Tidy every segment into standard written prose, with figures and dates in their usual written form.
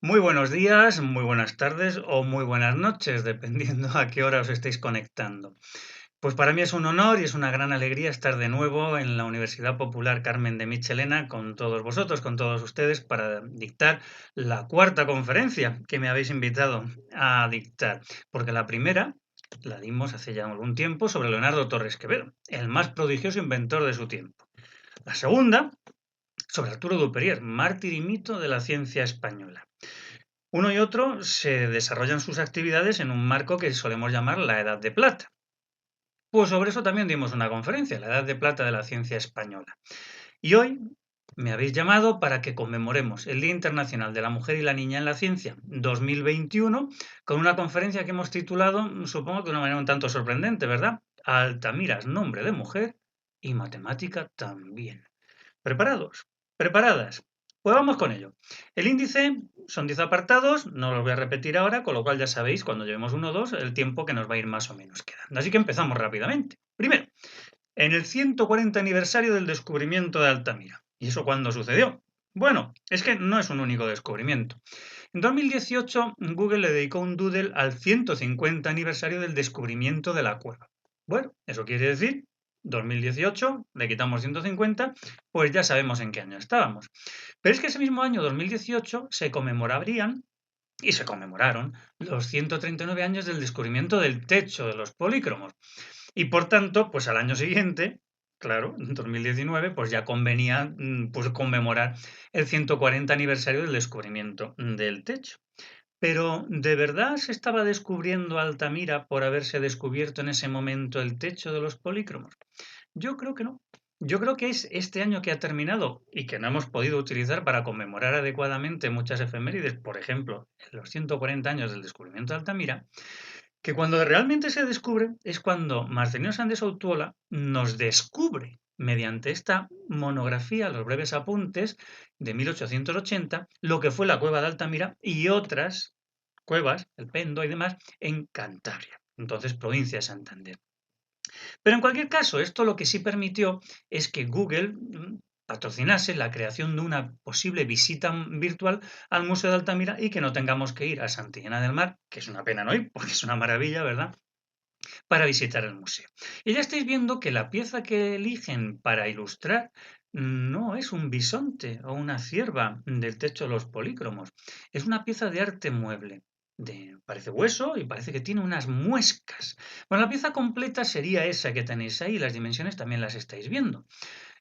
Muy buenos días, muy buenas tardes o muy buenas noches, dependiendo a qué hora os estéis conectando. Pues para mí es un honor y es una gran alegría estar de nuevo en la Universidad Popular Carmen de Michelena con todos vosotros, con todos ustedes, para dictar la cuarta conferencia que me habéis invitado a dictar. Porque la primera la dimos hace ya algún tiempo sobre Leonardo Torres Quevedo, el más prodigioso inventor de su tiempo. La segunda sobre Arturo Duperier, mártir y mito de la ciencia española. Uno y otro se desarrollan sus actividades en un marco que solemos llamar la Edad de Plata. Pues sobre eso también dimos una conferencia, la Edad de Plata de la Ciencia Española. Y hoy me habéis llamado para que conmemoremos el Día Internacional de la Mujer y la Niña en la Ciencia 2021 con una conferencia que hemos titulado, supongo que de una manera un tanto sorprendente, ¿verdad? Altamiras, nombre de mujer y matemática también. ¿Preparados? ¿Preparadas? Pues vamos con ello. El índice son 10 apartados, no los voy a repetir ahora, con lo cual ya sabéis, cuando llevemos uno o dos, el tiempo que nos va a ir más o menos quedando. Así que empezamos rápidamente. Primero, en el 140 aniversario del descubrimiento de Altamira. ¿Y eso cuándo sucedió? Bueno, es que no es un único descubrimiento. En 2018, Google le dedicó un doodle al 150 aniversario del descubrimiento de la cueva. Bueno, eso quiere decir 2018, le quitamos 150, pues ya sabemos en qué año estábamos. Pero es que ese mismo año, 2018, se conmemorarían y se conmemoraron los 139 años del descubrimiento del techo de los polícromos. Y por tanto, pues al año siguiente, claro, en 2019, pues ya convenía pues conmemorar el 140 aniversario del descubrimiento del techo. Pero, ¿de verdad se estaba descubriendo Altamira por haberse descubierto en ese momento el techo de los polícromos? Yo creo que no. Yo creo que es este año que ha terminado y que no hemos podido utilizar para conmemorar adecuadamente muchas efemérides, por ejemplo, los 140 años del descubrimiento de Altamira, que cuando realmente se descubre es cuando Marcelino Sández Outuola nos descubre mediante esta monografía, los breves apuntes de 1880, lo que fue la cueva de Altamira y otras cuevas, el Pendo y demás, en Cantabria, entonces provincia de Santander. Pero en cualquier caso, esto lo que sí permitió es que Google patrocinase la creación de una posible visita virtual al Museo de Altamira y que no tengamos que ir a Santillana del Mar, que es una pena no ir, porque es una maravilla, ¿verdad?, para visitar el museo. Y ya estáis viendo que la pieza que eligen para ilustrar no es un bisonte o una cierva del techo de los polícromos, es una pieza de arte mueble. Parece hueso y parece que tiene unas muescas. Bueno, la pieza completa sería esa que tenéis ahí, las dimensiones también las estáis viendo.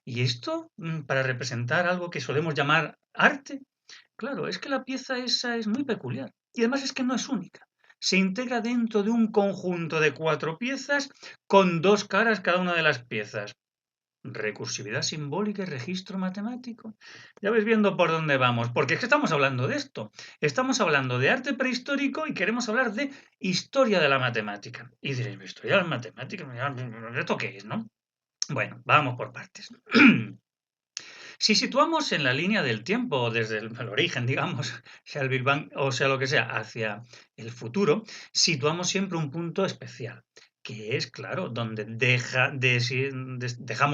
¿Y esto para representar algo que solemos llamar arte? Claro, es que la pieza esa es muy peculiar y además es que no es única. Se integra dentro de un conjunto de 4 piezas con 2 caras cada una de las piezas. Recursividad simbólica y registro matemático. Ya vais viendo por dónde vamos, porque es que estamos hablando de esto. Estamos hablando de arte prehistórico y queremos hablar de historia de la matemática. Y diréis, ¿historia de la matemática? ¿Esto qué es, no? Bueno, vamos por partes. Si situamos en la línea del tiempo, desde el origen, digamos, sea el Big Bang o sea lo que sea, hacia el futuro, situamos siempre un punto especial, que es, claro, donde dejamos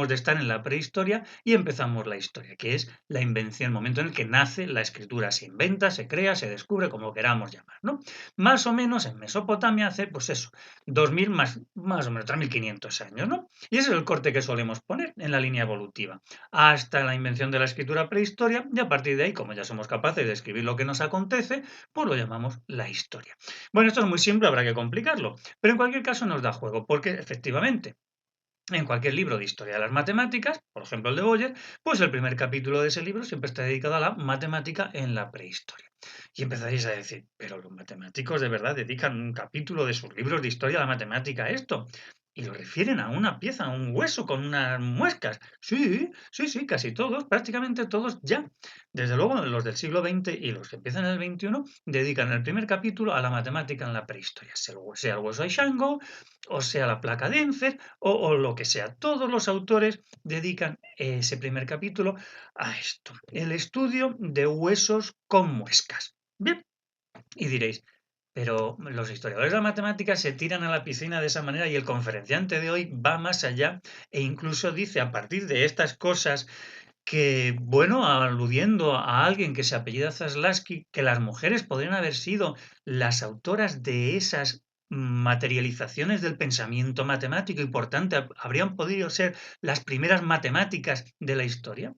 de estar en la prehistoria y empezamos la historia, que es la invención, el momento en el que nace la escritura, se inventa, se crea, se descubre, como queramos llamar, ¿no? Más o menos en Mesopotamia hace, pues eso, 2000 más o menos 3500 años, ¿no? Y ese es el corte que solemos poner en la línea evolutiva hasta la invención de la escritura prehistoria y a partir de ahí, como ya somos capaces de escribir lo que nos acontece, pues lo llamamos la historia. Bueno, esto es muy simple, habrá que complicarlo, pero en cualquier caso nos da juego, porque efectivamente en cualquier libro de historia de las matemáticas, por ejemplo el de Boyer, pues el primer capítulo de ese libro siempre está dedicado a la matemática en la prehistoria. Y empezaréis a decir, pero los matemáticos de verdad dedican un capítulo de sus libros de historia a la matemática a esto. Y lo refieren a una pieza, a un hueso con unas muescas. Sí, sí, sí, casi todos, prácticamente todos ya. Desde luego, los del siglo XX y los que empiezan en el XXI dedican el primer capítulo a la matemática en la prehistoria, sea el hueso de Shango, o sea la placa de Enfer, o lo que sea. Todos los autores dedican ese primer capítulo a esto, el estudio de huesos con muescas. Bien, y diréis, pero los historiadores de la matemática se tiran a la piscina de esa manera y el conferenciante de hoy va más allá e incluso dice, a partir de estas cosas que, bueno, aludiendo a alguien que se apellida Zaslavsky, que las mujeres podrían haber sido las autoras de esas materializaciones del pensamiento matemático y, por tanto, habrían podido ser las primeras matemáticas de la historia.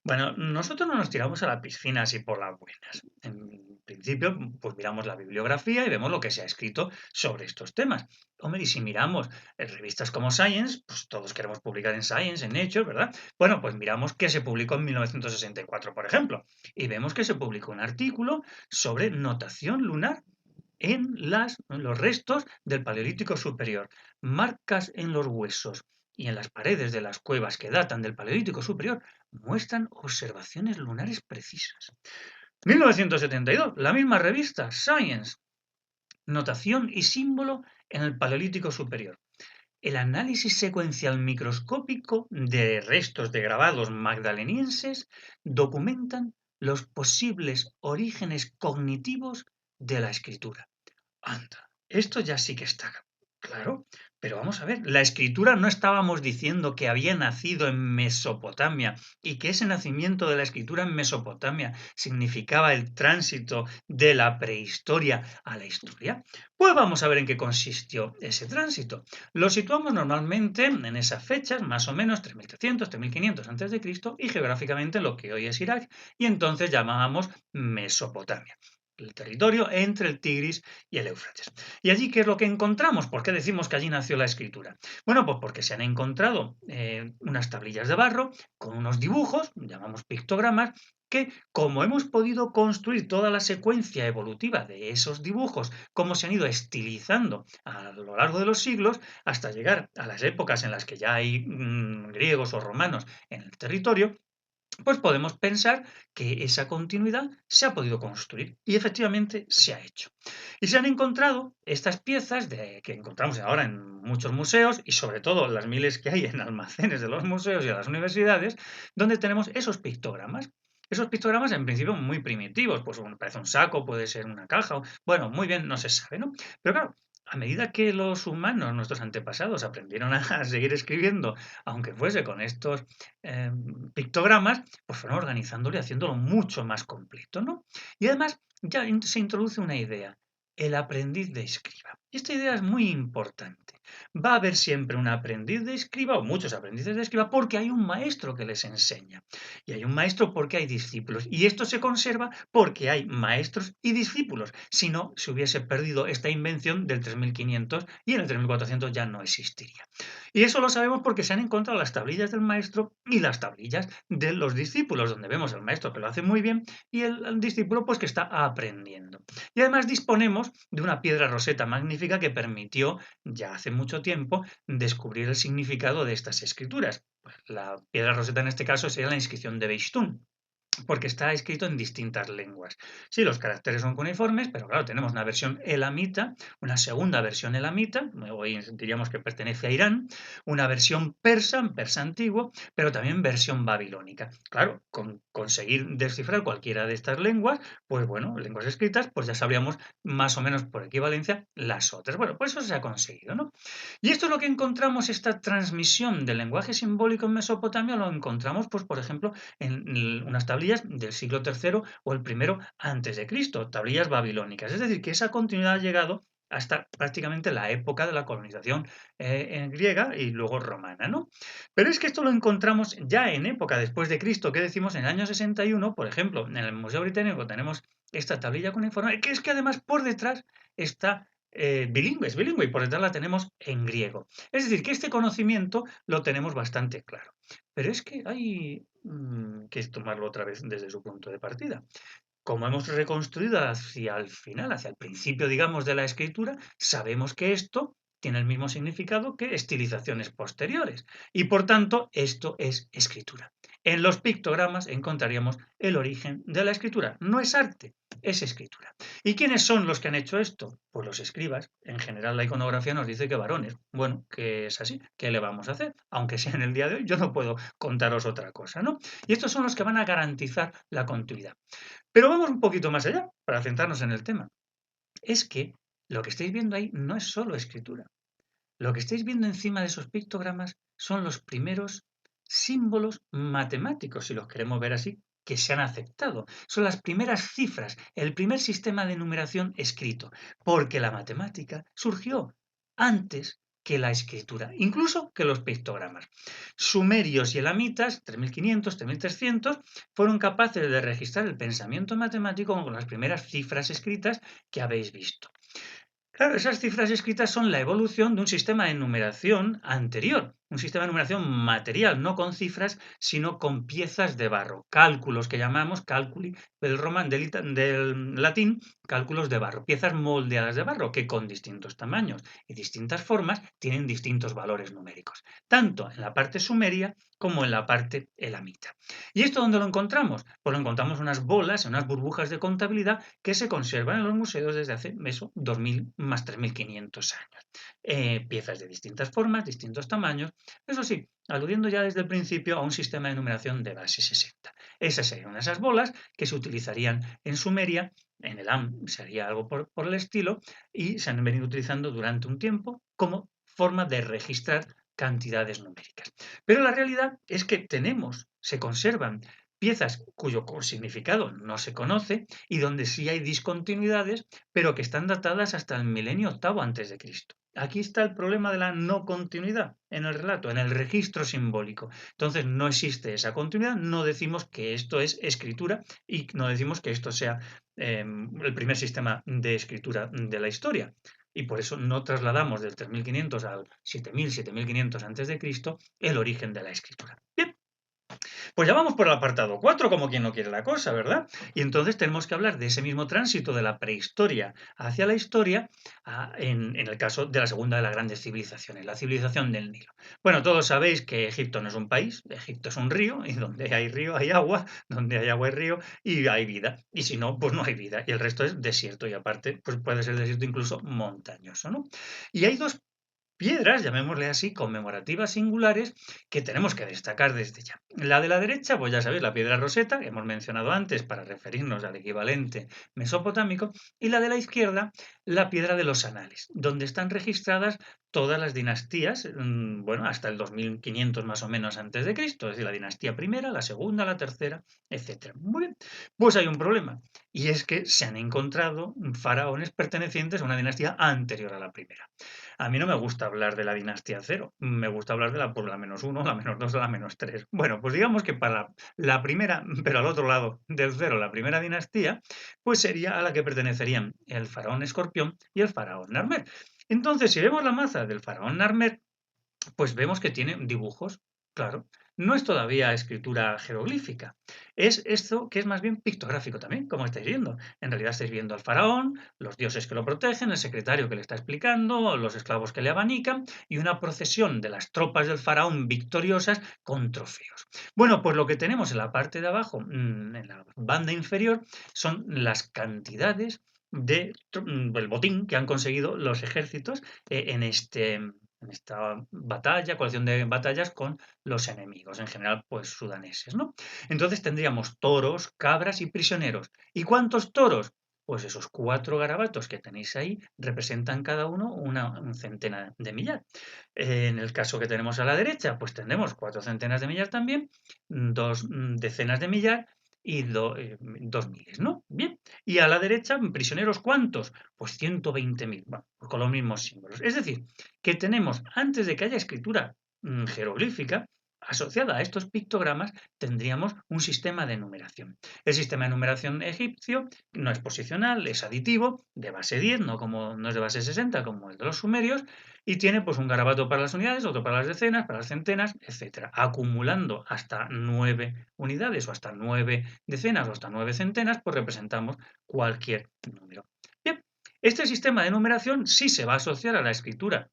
Bueno, nosotros no nos tiramos a la piscina así por las buenas. En principio, pues miramos la bibliografía y vemos lo que se ha escrito sobre estos temas. Hombre, y si miramos revistas como Science, pues todos queremos publicar en Science, en Nature, ¿verdad? Bueno, pues miramos qué se publicó en 1964, por ejemplo, y vemos que se publicó un artículo sobre notación lunar en los restos del Paleolítico Superior, marcas en los huesos y en las paredes de las cuevas que datan del Paleolítico Superior muestran observaciones lunares precisas. 1972, la misma revista, Science, notación y símbolo en el Paleolítico Superior. El análisis secuencial microscópico de restos de grabados magdalenienses documentan los posibles orígenes cognitivos de la escritura. Anda, esto ya sí que está claro, pero vamos a ver, la escritura no estábamos diciendo que había nacido en Mesopotamia y que ese nacimiento de la escritura en Mesopotamia significaba el tránsito de la prehistoria a la historia. Pues vamos a ver en qué consistió ese tránsito. Lo situamos normalmente en esas fechas, más o menos 3300, 3500 a.C. y geográficamente en lo que hoy es Irak, y entonces llamábamos Mesopotamia, el territorio entre el Tigris y el Éufrates. ¿Y allí qué es lo que encontramos? ¿Por qué decimos que allí nació la escritura? Bueno, pues porque se han encontrado unas tablillas de barro con unos dibujos, llamamos pictogramas, que como hemos podido construir toda la secuencia evolutiva de esos dibujos, cómo se han ido estilizando a lo largo de los siglos, hasta llegar a las épocas en las que ya hay griegos o romanos en el territorio, pues podemos pensar que esa continuidad se ha podido construir y efectivamente se ha hecho. Y se han encontrado estas piezas que encontramos ahora en muchos museos y sobre todo las miles que hay en almacenes de los museos y de las universidades, donde tenemos esos pictogramas. Esos pictogramas en principio muy primitivos, pues bueno, parece un saco, puede ser una caja, bueno, muy bien, no se sabe, ¿no? Pero claro, a medida que los humanos, nuestros antepasados, aprendieron a seguir escribiendo, aunque fuese con estos pictogramas, pues fueron organizándolo y haciéndolo mucho más completo, ¿no? Y además ya se introduce una idea, el aprendiz de escriba. Esta idea es muy importante. Va a haber siempre un aprendiz de escriba o muchos aprendices de escriba porque hay un maestro que les enseña. Y hay un maestro porque hay discípulos. Y esto se conserva porque hay maestros y discípulos. Si no, se hubiese perdido esta invención del 3500 y en el 3400 ya no existiría. Y eso lo sabemos porque se han encontrado las tablillas del maestro y las tablillas de los discípulos, donde vemos al maestro que lo hace muy bien y el discípulo pues que está aprendiendo. Y además disponemos de una piedra roseta magnífica que permitió ya hace mucho tiempo descubrir el significado de estas escrituras. Pues la piedra roseta en este caso sería la inscripción de Beistún, porque está escrito en distintas lenguas. Sí, los caracteres son cuneiformes, pero claro, tenemos una versión elamita, una segunda versión elamita, hoy diríamos que pertenece a Irán, una versión persa, en persa antiguo, pero también versión babilónica. Claro, con conseguir descifrar cualquiera de estas lenguas, pues bueno, lenguas escritas, pues ya sabríamos más o menos por equivalencia las otras. Bueno, pues eso se ha conseguido, ¿no? Y esto es lo que encontramos, esta transmisión del lenguaje simbólico en Mesopotamia, lo encontramos, pues por ejemplo, en unas tablillas del siglo III o el primero antes de Cristo, tablillas babilónicas. Es decir, que esa continuidad ha llegado hasta prácticamente la época de la colonización en griega y luego romana, ¿no? Pero es que esto lo encontramos ya en época después de Cristo, que decimos en el año 61, por ejemplo, en el Museo Británico tenemos esta tablilla con información, que es que además por detrás está bilingüe, es bilingüe, y por detrás la tenemos en griego. Es decir, que este conocimiento lo tenemos bastante claro. Pero es que hay que tomarlo otra vez desde su punto de partida. Como hemos reconstruido hacia el final, hacia el principio, digamos, de la escritura, sabemos que esto tiene el mismo significado que estilizaciones posteriores y, por tanto, esto es escritura. En los pictogramas encontraríamos el origen de la escritura. No es arte, es escritura. ¿Y quiénes son los que han hecho esto? Pues los escribas. En general, la iconografía nos dice que varones. Bueno, que es así. ¿Qué le vamos a hacer? Aunque sea en el día de hoy, yo no puedo contaros otra cosa, ¿no? Y estos son los que van a garantizar la continuidad. Pero vamos un poquito más allá, para centrarnos en el tema. Es que lo que estáis viendo ahí no es solo escritura. Lo que estáis viendo encima de esos pictogramas son los primeros símbolos matemáticos, si los queremos ver así, que se han aceptado. Son las primeras cifras, el primer sistema de numeración escrito, porque la matemática surgió antes que la escritura, incluso que los pictogramas. Sumerios y elamitas, 3500, 3300, fueron capaces de registrar el pensamiento matemático con las primeras cifras escritas que habéis visto. Claro, esas cifras escritas son la evolución de un sistema de numeración anterior, un sistema de numeración material, no con cifras, sino con piezas de barro, cálculos que llamamos cálculi del latín, cálculos de barro, piezas moldeadas de barro que con distintos tamaños y distintas formas tienen distintos valores numéricos, tanto en la parte sumeria como en la parte elamita. ¿Y esto dónde lo encontramos? Pues lo encontramos en unas bolas, en unas burbujas de contabilidad que se conservan en los museos desde hace eso, 2000 más 3500 años. Piezas de distintas formas, distintos tamaños, eso sí, aludiendo ya desde el principio a un sistema de numeración de base 60. Esas serían esas bolas que se utilizarían en Sumeria, en el AM sería algo por el estilo, y se han venido utilizando durante un tiempo como forma de registrar cantidades numéricas. Pero la realidad es que se conservan piezas cuyo significado no se conoce y donde sí hay discontinuidades, pero que están datadas hasta el milenio octavo antes de Cristo. Aquí está el problema de la no continuidad en el relato, en el registro simbólico. Entonces no existe esa continuidad, no decimos que esto es escritura y no decimos que esto sea el primer sistema de escritura de la historia. Y por eso no trasladamos del 3500 al 7000, 7500 antes de Cristo el origen de la escritura. Bien, pues ya vamos por el apartado 4, como quien no quiere la cosa, ¿verdad? Y entonces tenemos que hablar de ese mismo tránsito de la prehistoria hacia la historia, en el caso de la segunda de las grandes civilizaciones, la civilización del Nilo. Bueno, todos sabéis que Egipto no es un país, Egipto es un río, y donde hay río hay agua, donde hay agua hay río, y hay vida. Y si no, pues no hay vida, y el resto es desierto, y aparte, pues puede ser desierto incluso montañoso, ¿no? Y hay dos piedras, llamémosle así, conmemorativas singulares, que tenemos que destacar desde ya. La de la derecha, pues ya sabéis, la piedra roseta, que hemos mencionado antes para referirnos al equivalente mesopotámico, y la de la izquierda, la piedra de los anales, donde están registradas todas las dinastías, bueno, hasta el 2500 más o menos antes de Cristo, es decir, la dinastía primera, la segunda, la tercera, etcétera. Muy bien, pues hay un problema, y es que se han encontrado faraones pertenecientes a una dinastía anterior a la primera. A mí no me gusta hablar de la dinastía cero, me gusta hablar de la menos uno, la menos dos, la menos tres. Bueno, pues digamos que para la primera, pero al otro lado del cero, la primera dinastía, pues sería a la que pertenecerían el faraón Escorpión y el faraón Narmer. Entonces, si vemos la maza del faraón Narmer, pues vemos que tiene dibujos, claro. No es todavía escritura jeroglífica, es esto que es más bien pictográfico también, como estáis viendo. En realidad estáis viendo al faraón, los dioses que lo protegen, el secretario que le está explicando, los esclavos que le abanican y una procesión de las tropas del faraón victoriosas con trofeos. Bueno, pues lo que tenemos en la parte de abajo, en la banda inferior, son las cantidades del botín que han conseguido los ejércitos en esta batalla, colección de batallas con los enemigos, en general, pues sudaneses, ¿no? Entonces tendríamos toros, cabras y prisioneros. ¿Y cuántos toros? Pues esos 4 garabatos que tenéis ahí representan cada uno una centena de millar. En el caso que tenemos a la derecha, pues tendremos 4 centenas de millar también, 2 decenas de millar y 2 miles, ¿no? Bien. Y a la derecha, prisioneros, ¿cuántos? Pues 120.000, bueno, pues con los mismos símbolos. Es decir, que tenemos, antes de que haya escritura jeroglífica, asociada a estos pictogramas, tendríamos un sistema de numeración. El sistema de numeración egipcio no es posicional, es aditivo, de base 10, no es de base 60 como el de los sumerios, y tiene pues un garabato para las unidades, otro para las decenas, para las centenas, etcétera, acumulando hasta 9 unidades o hasta 9 decenas o hasta 9 centenas, pues representamos cualquier número. Bien, este sistema de numeración sí se va a asociar a la escritura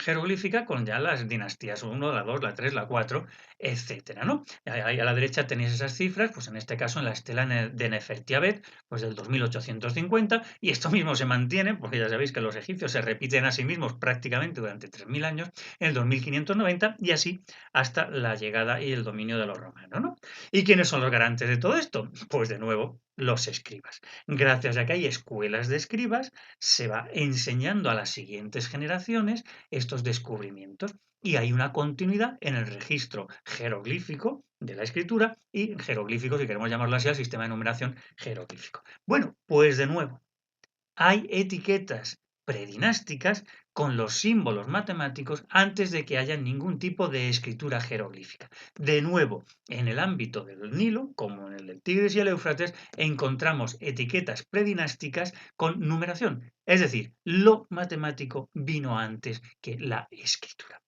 jeroglífica con ya las dinastías 1, la 2, la 3, la 4, etcétera, ¿no? Ahí a la derecha tenéis esas cifras, pues en este caso en la estela de Nefertiabet, pues del 2850, y esto mismo se mantiene, porque ya sabéis que los egipcios se repiten a sí mismos prácticamente durante 3000 años, en el 2590, y así hasta la llegada y el dominio de los romanos, ¿no? ¿Y quiénes son los garantes de todo esto? Pues de nuevo, los escribas. Gracias a que hay escuelas de escribas, se va enseñando a las siguientes generaciones estos descubrimientos. Y hay una continuidad en el registro jeroglífico de la escritura y jeroglífico, si queremos llamarlo así, al sistema de numeración jeroglífico. Bueno, pues de nuevo, hay etiquetas predinásticas con los símbolos matemáticos antes de que haya ningún tipo de escritura jeroglífica. De nuevo, en el ámbito del Nilo, como en el del Tigris y el Éufrates, encontramos etiquetas predinásticas con numeración. Es decir, lo matemático vino antes que la escritura.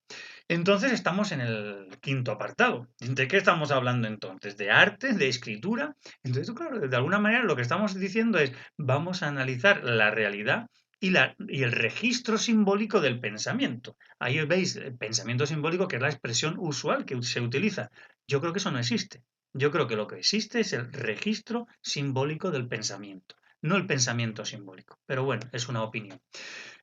Entonces estamos en el quinto apartado. ¿De qué estamos hablando entonces? ¿De arte? ¿De escritura? Entonces, claro, de alguna manera lo que estamos diciendo es, vamos a analizar la realidad y el registro simbólico del pensamiento. Ahí veis el pensamiento simbólico, que es la expresión usual que se utiliza. Yo creo que eso no existe. Yo creo que lo que existe es el registro simbólico del pensamiento, no el pensamiento simbólico. Pero bueno, es una opinión.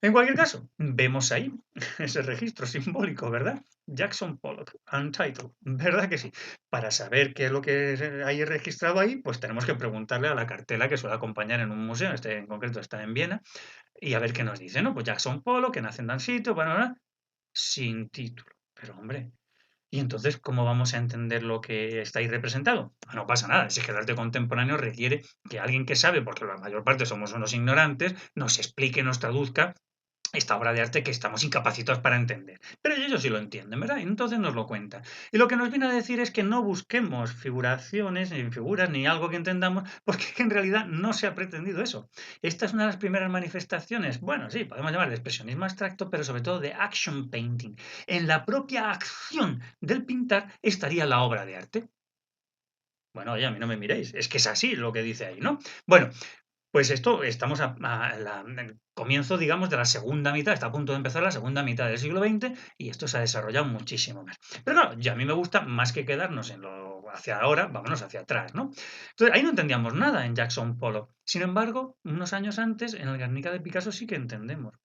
En cualquier caso, vemos ahí ese registro simbólico, ¿verdad? Jackson Pollock, Untitled, ¿verdad que sí? Para saber qué es lo que hay registrado ahí, pues tenemos que preguntarle a la cartela que suele acompañar en un museo, este en concreto está en Viena, y a ver qué nos dice, ¿no? Pues Jackson Pollock, que nace en tal sitio, bueno, ¿verdad? Sin título. Pero hombre, ¿y entonces cómo vamos a entender lo que está ahí representado? Ah, no pasa nada, si es que el arte contemporáneo requiere que alguien que sabe, porque la mayor parte somos unos ignorantes, nos explique, nos traduzca esta obra de arte que estamos incapacitados para entender. Pero ellos sí lo entienden, ¿verdad? Y entonces nos lo cuentan. Y lo que nos viene a decir es que no busquemos figuraciones, ni figuras, ni algo que entendamos, porque en realidad no se ha pretendido eso. Esta es una de las primeras manifestaciones, bueno, sí, podemos llamar de expresionismo abstracto, pero sobre todo de action painting. En la propia acción del pintar estaría la obra de arte. Bueno, oye, a mí no me miréis, es que es así lo que dice ahí, ¿no? Bueno, pues esto estamos en el comienzo, digamos, de la segunda mitad, está a punto de empezar la segunda mitad del siglo XX y esto se ha desarrollado muchísimo más. Pero claro, ya a mí me gusta más que quedarnos en lo hacia ahora, vámonos hacia atrás, ¿no? Entonces, ahí no entendíamos nada en Jackson Pollock. Sin embargo, unos años antes, en el Guernica de Picasso sí que entendemos.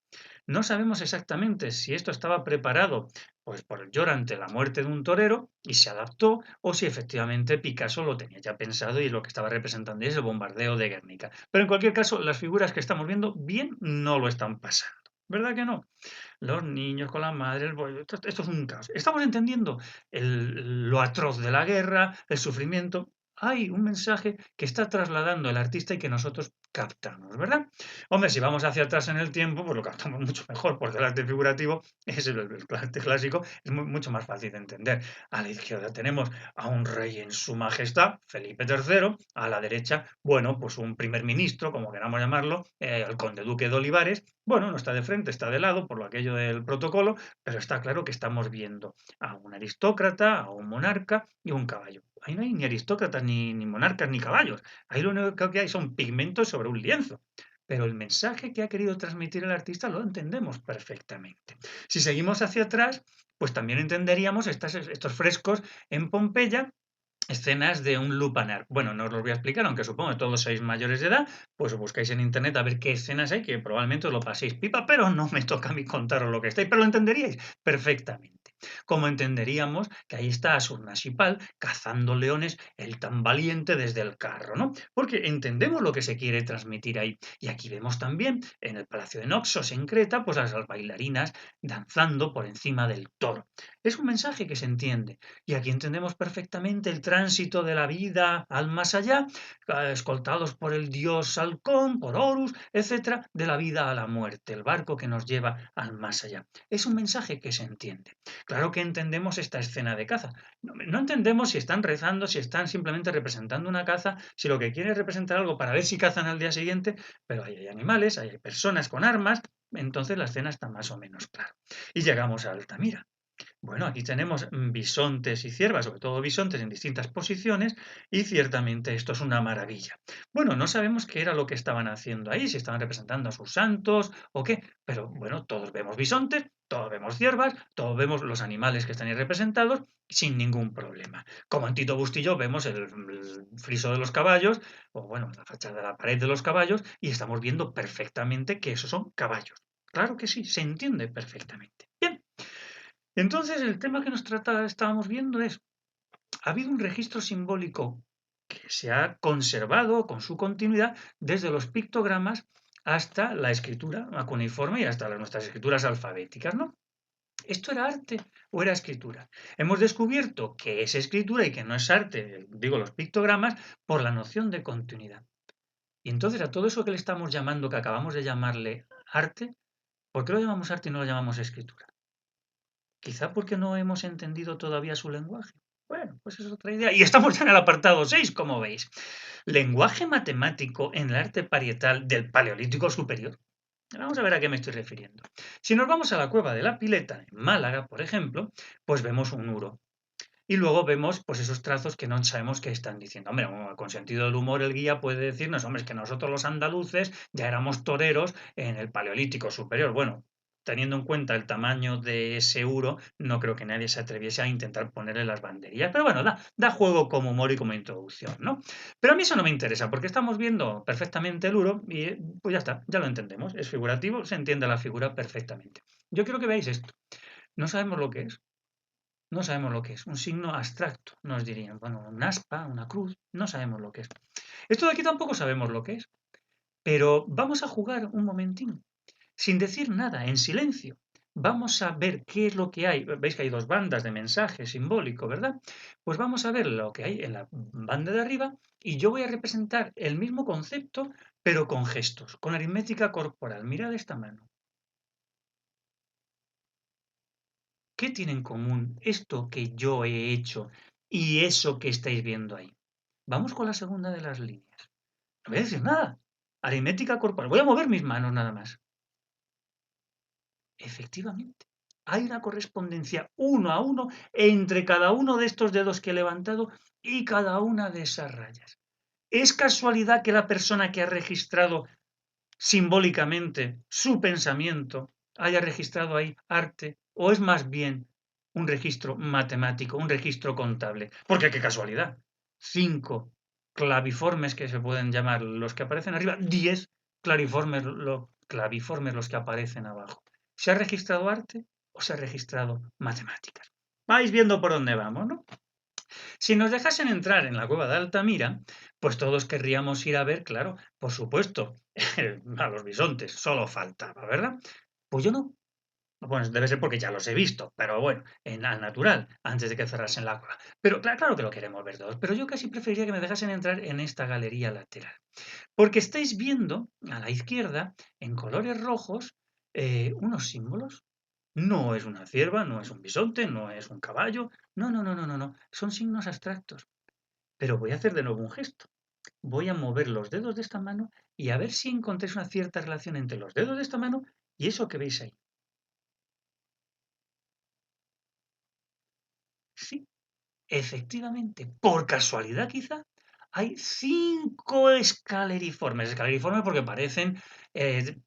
No sabemos exactamente si esto estaba preparado pues, por el llor ante la muerte de un torero y se adaptó, o si efectivamente Picasso lo tenía ya pensado y lo que estaba representando es el bombardeo de Guernica. Pero en cualquier caso, las figuras que estamos viendo bien no lo están pasando. ¿Verdad que no? Los niños con la madre, el bollo, esto es un caos. Estamos entendiendo lo atroz de la guerra, el sufrimiento. Hay un mensaje que está trasladando el artista y que nosotros captamos, ¿verdad? Hombre, si vamos hacia atrás en el tiempo, pues lo captamos mucho mejor, porque el arte figurativo es el arte clásico, es mucho más fácil de entender. A la izquierda tenemos a un rey en su majestad, Felipe III, a la derecha, bueno, pues un primer ministro, como queramos llamarlo, el conde duque de Olivares, bueno, no está de frente, está de lado, por lo aquello del protocolo, pero está claro que estamos viendo a un aristócrata, a un monarca y un caballo. Ahí no hay ni aristócratas, ni monarcas, ni caballos. Ahí lo único que hay son pigmentos sobre un lienzo. Pero el mensaje que ha querido transmitir el artista lo entendemos perfectamente. Si seguimos hacia atrás, pues también entenderíamos estos frescos en Pompeya, escenas de un lupanar. Bueno, no os los voy a explicar, aunque supongo que todos sois mayores de edad, pues buscáis en internet a ver qué escenas hay, que probablemente os lo paséis pipa, pero no me toca a mí contaros lo que estáis, pero lo entenderíais perfectamente. Como entenderíamos que ahí está Asurnasipal cazando leones, el tan valiente desde el carro, ¿no? Porque entendemos lo que se quiere transmitir ahí. Y aquí vemos también en el Palacio de Noxos, en Creta, pues las bailarinas danzando por encima del toro. Es un mensaje que se entiende. Y aquí entendemos perfectamente el tránsito de la vida al más allá, escoltados por el dios Halcón, por Horus, etcétera, de la vida a la muerte, el barco que nos lleva al más allá. Es un mensaje que se entiende. Claro que entendemos esta escena de caza. No entendemos si están rezando, si están simplemente representando una caza, si lo que quieren es representar algo para ver si cazan al día siguiente, pero ahí hay animales, ahí hay personas con armas, entonces la escena está más o menos clara. Y llegamos a Altamira. Bueno, aquí tenemos bisontes y ciervas, sobre todo bisontes en distintas posiciones, y ciertamente esto es una maravilla. Bueno, no sabemos qué era lo que estaban haciendo ahí, si estaban representando a sus santos o qué, pero bueno, todos vemos bisontes, todos vemos ciervas, todos vemos los animales que están ahí representados sin ningún problema. Como en Tito Bustillo vemos el friso de los caballos, o bueno, la fachada de la pared de los caballos, y estamos viendo perfectamente que esos son caballos. Claro que sí, se entiende perfectamente. Bien. Entonces, el tema que estábamos viendo es, ha habido un registro simbólico que se ha conservado con su continuidad desde los pictogramas hasta la escritura cuneiforme y hasta nuestras escrituras alfabéticas, ¿no? ¿Esto era arte o era escritura? Hemos descubierto que es escritura y que no es arte, digo los pictogramas, por la noción de continuidad. Y entonces a todo eso que le estamos llamando, que acabamos de llamarle arte, ¿por qué lo llamamos arte y no lo llamamos escritura? Quizá porque no hemos entendido todavía su lenguaje. Bueno, pues es otra idea. Y estamos ya en el apartado 6, como veis. Lenguaje matemático en el arte parietal del Paleolítico Superior. Vamos a ver a qué me estoy refiriendo. Si nos vamos a la cueva de la Pileta, en Málaga, por ejemplo, pues vemos un uro. Y luego vemos pues esos trazos que no sabemos qué están diciendo. Hombre, con sentido del humor el guía puede decirnos, hombre, es que nosotros los andaluces ya éramos toreros en el Paleolítico Superior. Bueno, teniendo en cuenta el tamaño de ese uro, no creo que nadie se atreviese a intentar ponerle las banderillas. Pero bueno, da juego como humor y como introducción, ¿no? Pero a mí eso no me interesa, porque estamos viendo perfectamente el uro y pues ya está, ya lo entendemos. Es figurativo, se entiende la figura perfectamente. Yo quiero que veáis esto. No sabemos lo que es. No sabemos lo que es. Un signo abstracto, nos dirían. Bueno, un aspa, una cruz, no sabemos lo que es. Esto de aquí tampoco sabemos lo que es. Pero vamos a jugar un momentín, sin decir nada, en silencio. Vamos a ver qué es lo que hay. Veis que hay dos bandas de mensaje simbólico, ¿verdad? Pues vamos a ver lo que hay en la banda de arriba y yo voy a representar el mismo concepto, pero con gestos, con aritmética corporal. Mirad esta mano. ¿Qué tiene en común esto que yo he hecho y eso que estáis viendo ahí? Vamos con la segunda de las líneas. No voy a decir nada. Aritmética corporal. Voy a mover mis manos nada más. Efectivamente, hay una correspondencia uno a uno entre cada uno de estos dedos que he levantado y cada una de esas rayas. ¿Es casualidad que la persona que ha registrado simbólicamente su pensamiento haya registrado ahí arte o es más bien un registro matemático, un registro contable? Porque qué casualidad. 5 claviformes que se pueden llamar los que aparecen arriba, 10 claviformes los que aparecen abajo. ¿Se ha registrado arte o se ha registrado matemáticas? Vais viendo por dónde vamos, ¿no? Si nos dejasen entrar en la cueva de Altamira, pues todos querríamos ir a ver, claro, por supuesto, a los bisontes, solo faltaba, ¿verdad? Pues yo no. Bueno, debe ser porque ya los he visto, pero bueno, al natural, antes de que cerrasen la cueva. Pero claro que lo queremos ver todos, pero yo casi preferiría que me dejasen entrar en esta galería lateral. Porque estáis viendo a la izquierda, en colores rojos, unos símbolos. No es una cierva, no es un bisonte, no es un caballo. No, no, no, no, no, no. Son signos abstractos. Pero voy a hacer de nuevo un gesto. Voy a mover los dedos de esta mano y a ver si encontréis una cierta relación entre los dedos de esta mano y eso que veis ahí. Sí, efectivamente, por casualidad quizá, hay 5 escaleriformes. Escaleriformes porque parecen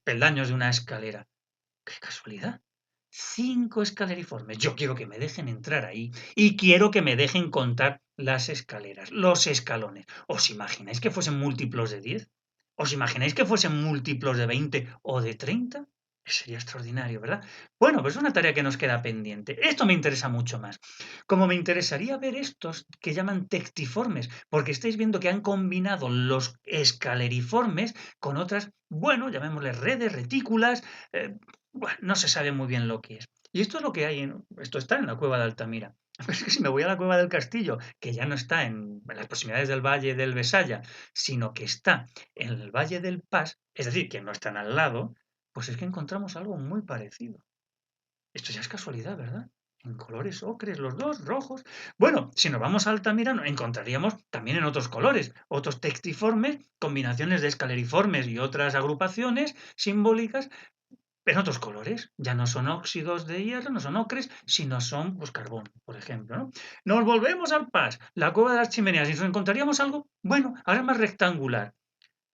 peldaños de una escalera. ¡Qué casualidad! 5 escaleriformes. Yo quiero que me dejen entrar ahí y quiero que me dejen contar las escaleras, los escalones. ¿Os imagináis que fuesen múltiplos de 10? ¿Os imagináis que fuesen múltiplos de 20 o de 30? Sería extraordinario, ¿verdad? Bueno, pues es una tarea que nos queda pendiente. Esto me interesa mucho más. Como me interesaría ver estos que llaman tectiformes, porque estáis viendo que han combinado los escaleriformes con otras, bueno, llamémosle redes, retículas, bueno, no se sabe muy bien lo que es. Y esto es lo que hay, esto está en la cueva de Altamira. Pero es que si me voy a la cueva del Castillo, que ya no está en las proximidades del Valle del Besaya, sino que está en el Valle del Pas, es decir, que no están al lado, pues es que encontramos algo muy parecido. Esto ya es casualidad, ¿verdad? En colores ocres, los dos, rojos. Bueno, si nos vamos a Altamira, encontraríamos también en otros colores, otros textiformes, combinaciones de escaleriformes y otras agrupaciones simbólicas en otros colores. Ya no son óxidos de hierro, no son ocres, sino son pues, carbón, por ejemplo, ¿no? Nos volvemos al Pas, la cueva de las chimeneas, y nos encontraríamos algo, bueno, ahora más rectangular.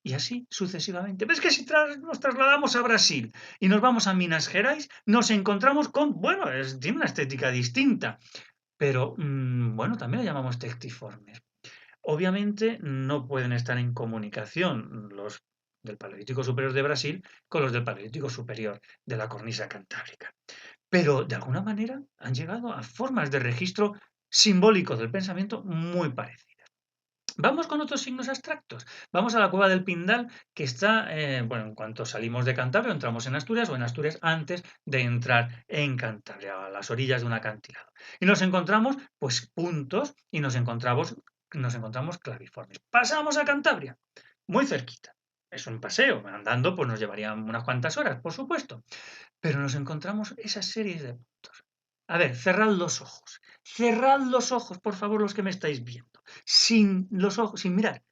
Y así sucesivamente. ¿Ves que si nos trasladamos a Brasil y nos vamos a Minas Gerais, nos encontramos con, bueno, tiene una estética distinta, pero bueno, también lo llamamos textiformes. Obviamente no pueden estar en comunicación los del Paleolítico Superior de Brasil con los del Paleolítico Superior de la cornisa cantábrica. Pero de alguna manera han llegado a formas de registro simbólico del pensamiento muy parecidas. Vamos con otros signos abstractos. Vamos a la cueva del Pindal, que está, bueno, en cuanto salimos de Cantabria, entramos en Asturias o en Asturias antes de entrar en Cantabria, a las orillas de un acantilado. Y nos encontramos, pues, puntos y nos encontramos claviformes. Pasamos a Cantabria, muy cerquita. Es un paseo, andando pues nos llevaría unas cuantas horas, por supuesto. Pero nos encontramos esas series de puntos. A ver, cerrad los ojos, por favor, los que me estáis viendo. Sin los ojos, sin mirar.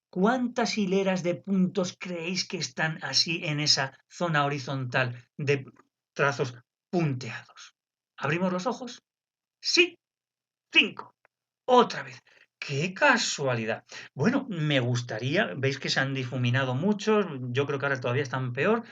¿Cuántas hileras de puntos creéis que están así en esa zona horizontal de trazos punteados? ¿Abrimos los ojos? Sí, 5. Otra vez. ¡Qué casualidad! Bueno, me gustaría, veis que se han difuminado muchos, yo creo que ahora todavía están peor,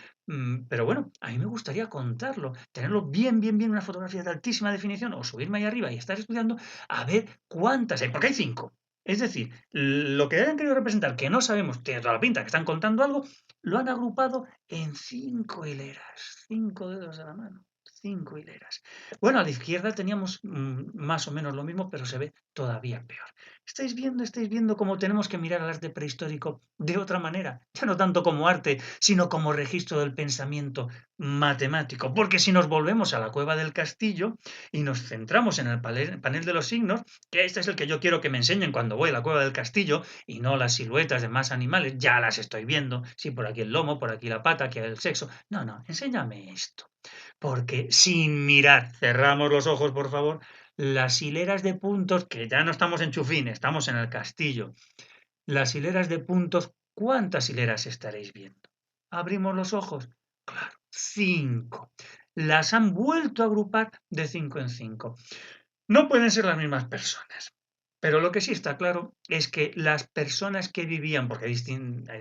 pero bueno, a mí me gustaría contarlo, tenerlo bien, bien, bien, una fotografía de altísima definición, o subirme ahí arriba y estar estudiando a ver cuántas hay, porque hay 5. Es decir, lo que hayan querido representar, que no sabemos, tiene toda la pinta que están contando algo, lo han agrupado en 5 hileras, 5 dedos de la mano, 5 hileras. Bueno, a la izquierda teníamos más o menos lo mismo, pero se ve todavía peor. ¿Estáis viendo cómo tenemos que mirar al arte prehistórico de otra manera? Ya no tanto como arte, sino como registro del pensamiento matemático. Porque si nos volvemos a la cueva del castillo y nos centramos en el panel de los signos, que este es el que yo quiero que me enseñen cuando voy a la cueva del castillo y no las siluetas de más animales, ya las estoy viendo. Sí, por aquí el lomo, por aquí la pata, aquí el sexo. No, no, enséñame esto. Porque sin mirar, cerramos los ojos, por favor, las hileras de puntos, que ya no estamos en Chufín, estamos en el castillo. Las hileras de puntos, ¿cuántas hileras estaréis viendo? ¿Abrimos los ojos? Claro, 5. Las han vuelto a agrupar de 5 en 5. No pueden ser las mismas personas. Pero lo que sí está claro es que las personas que vivían, porque hay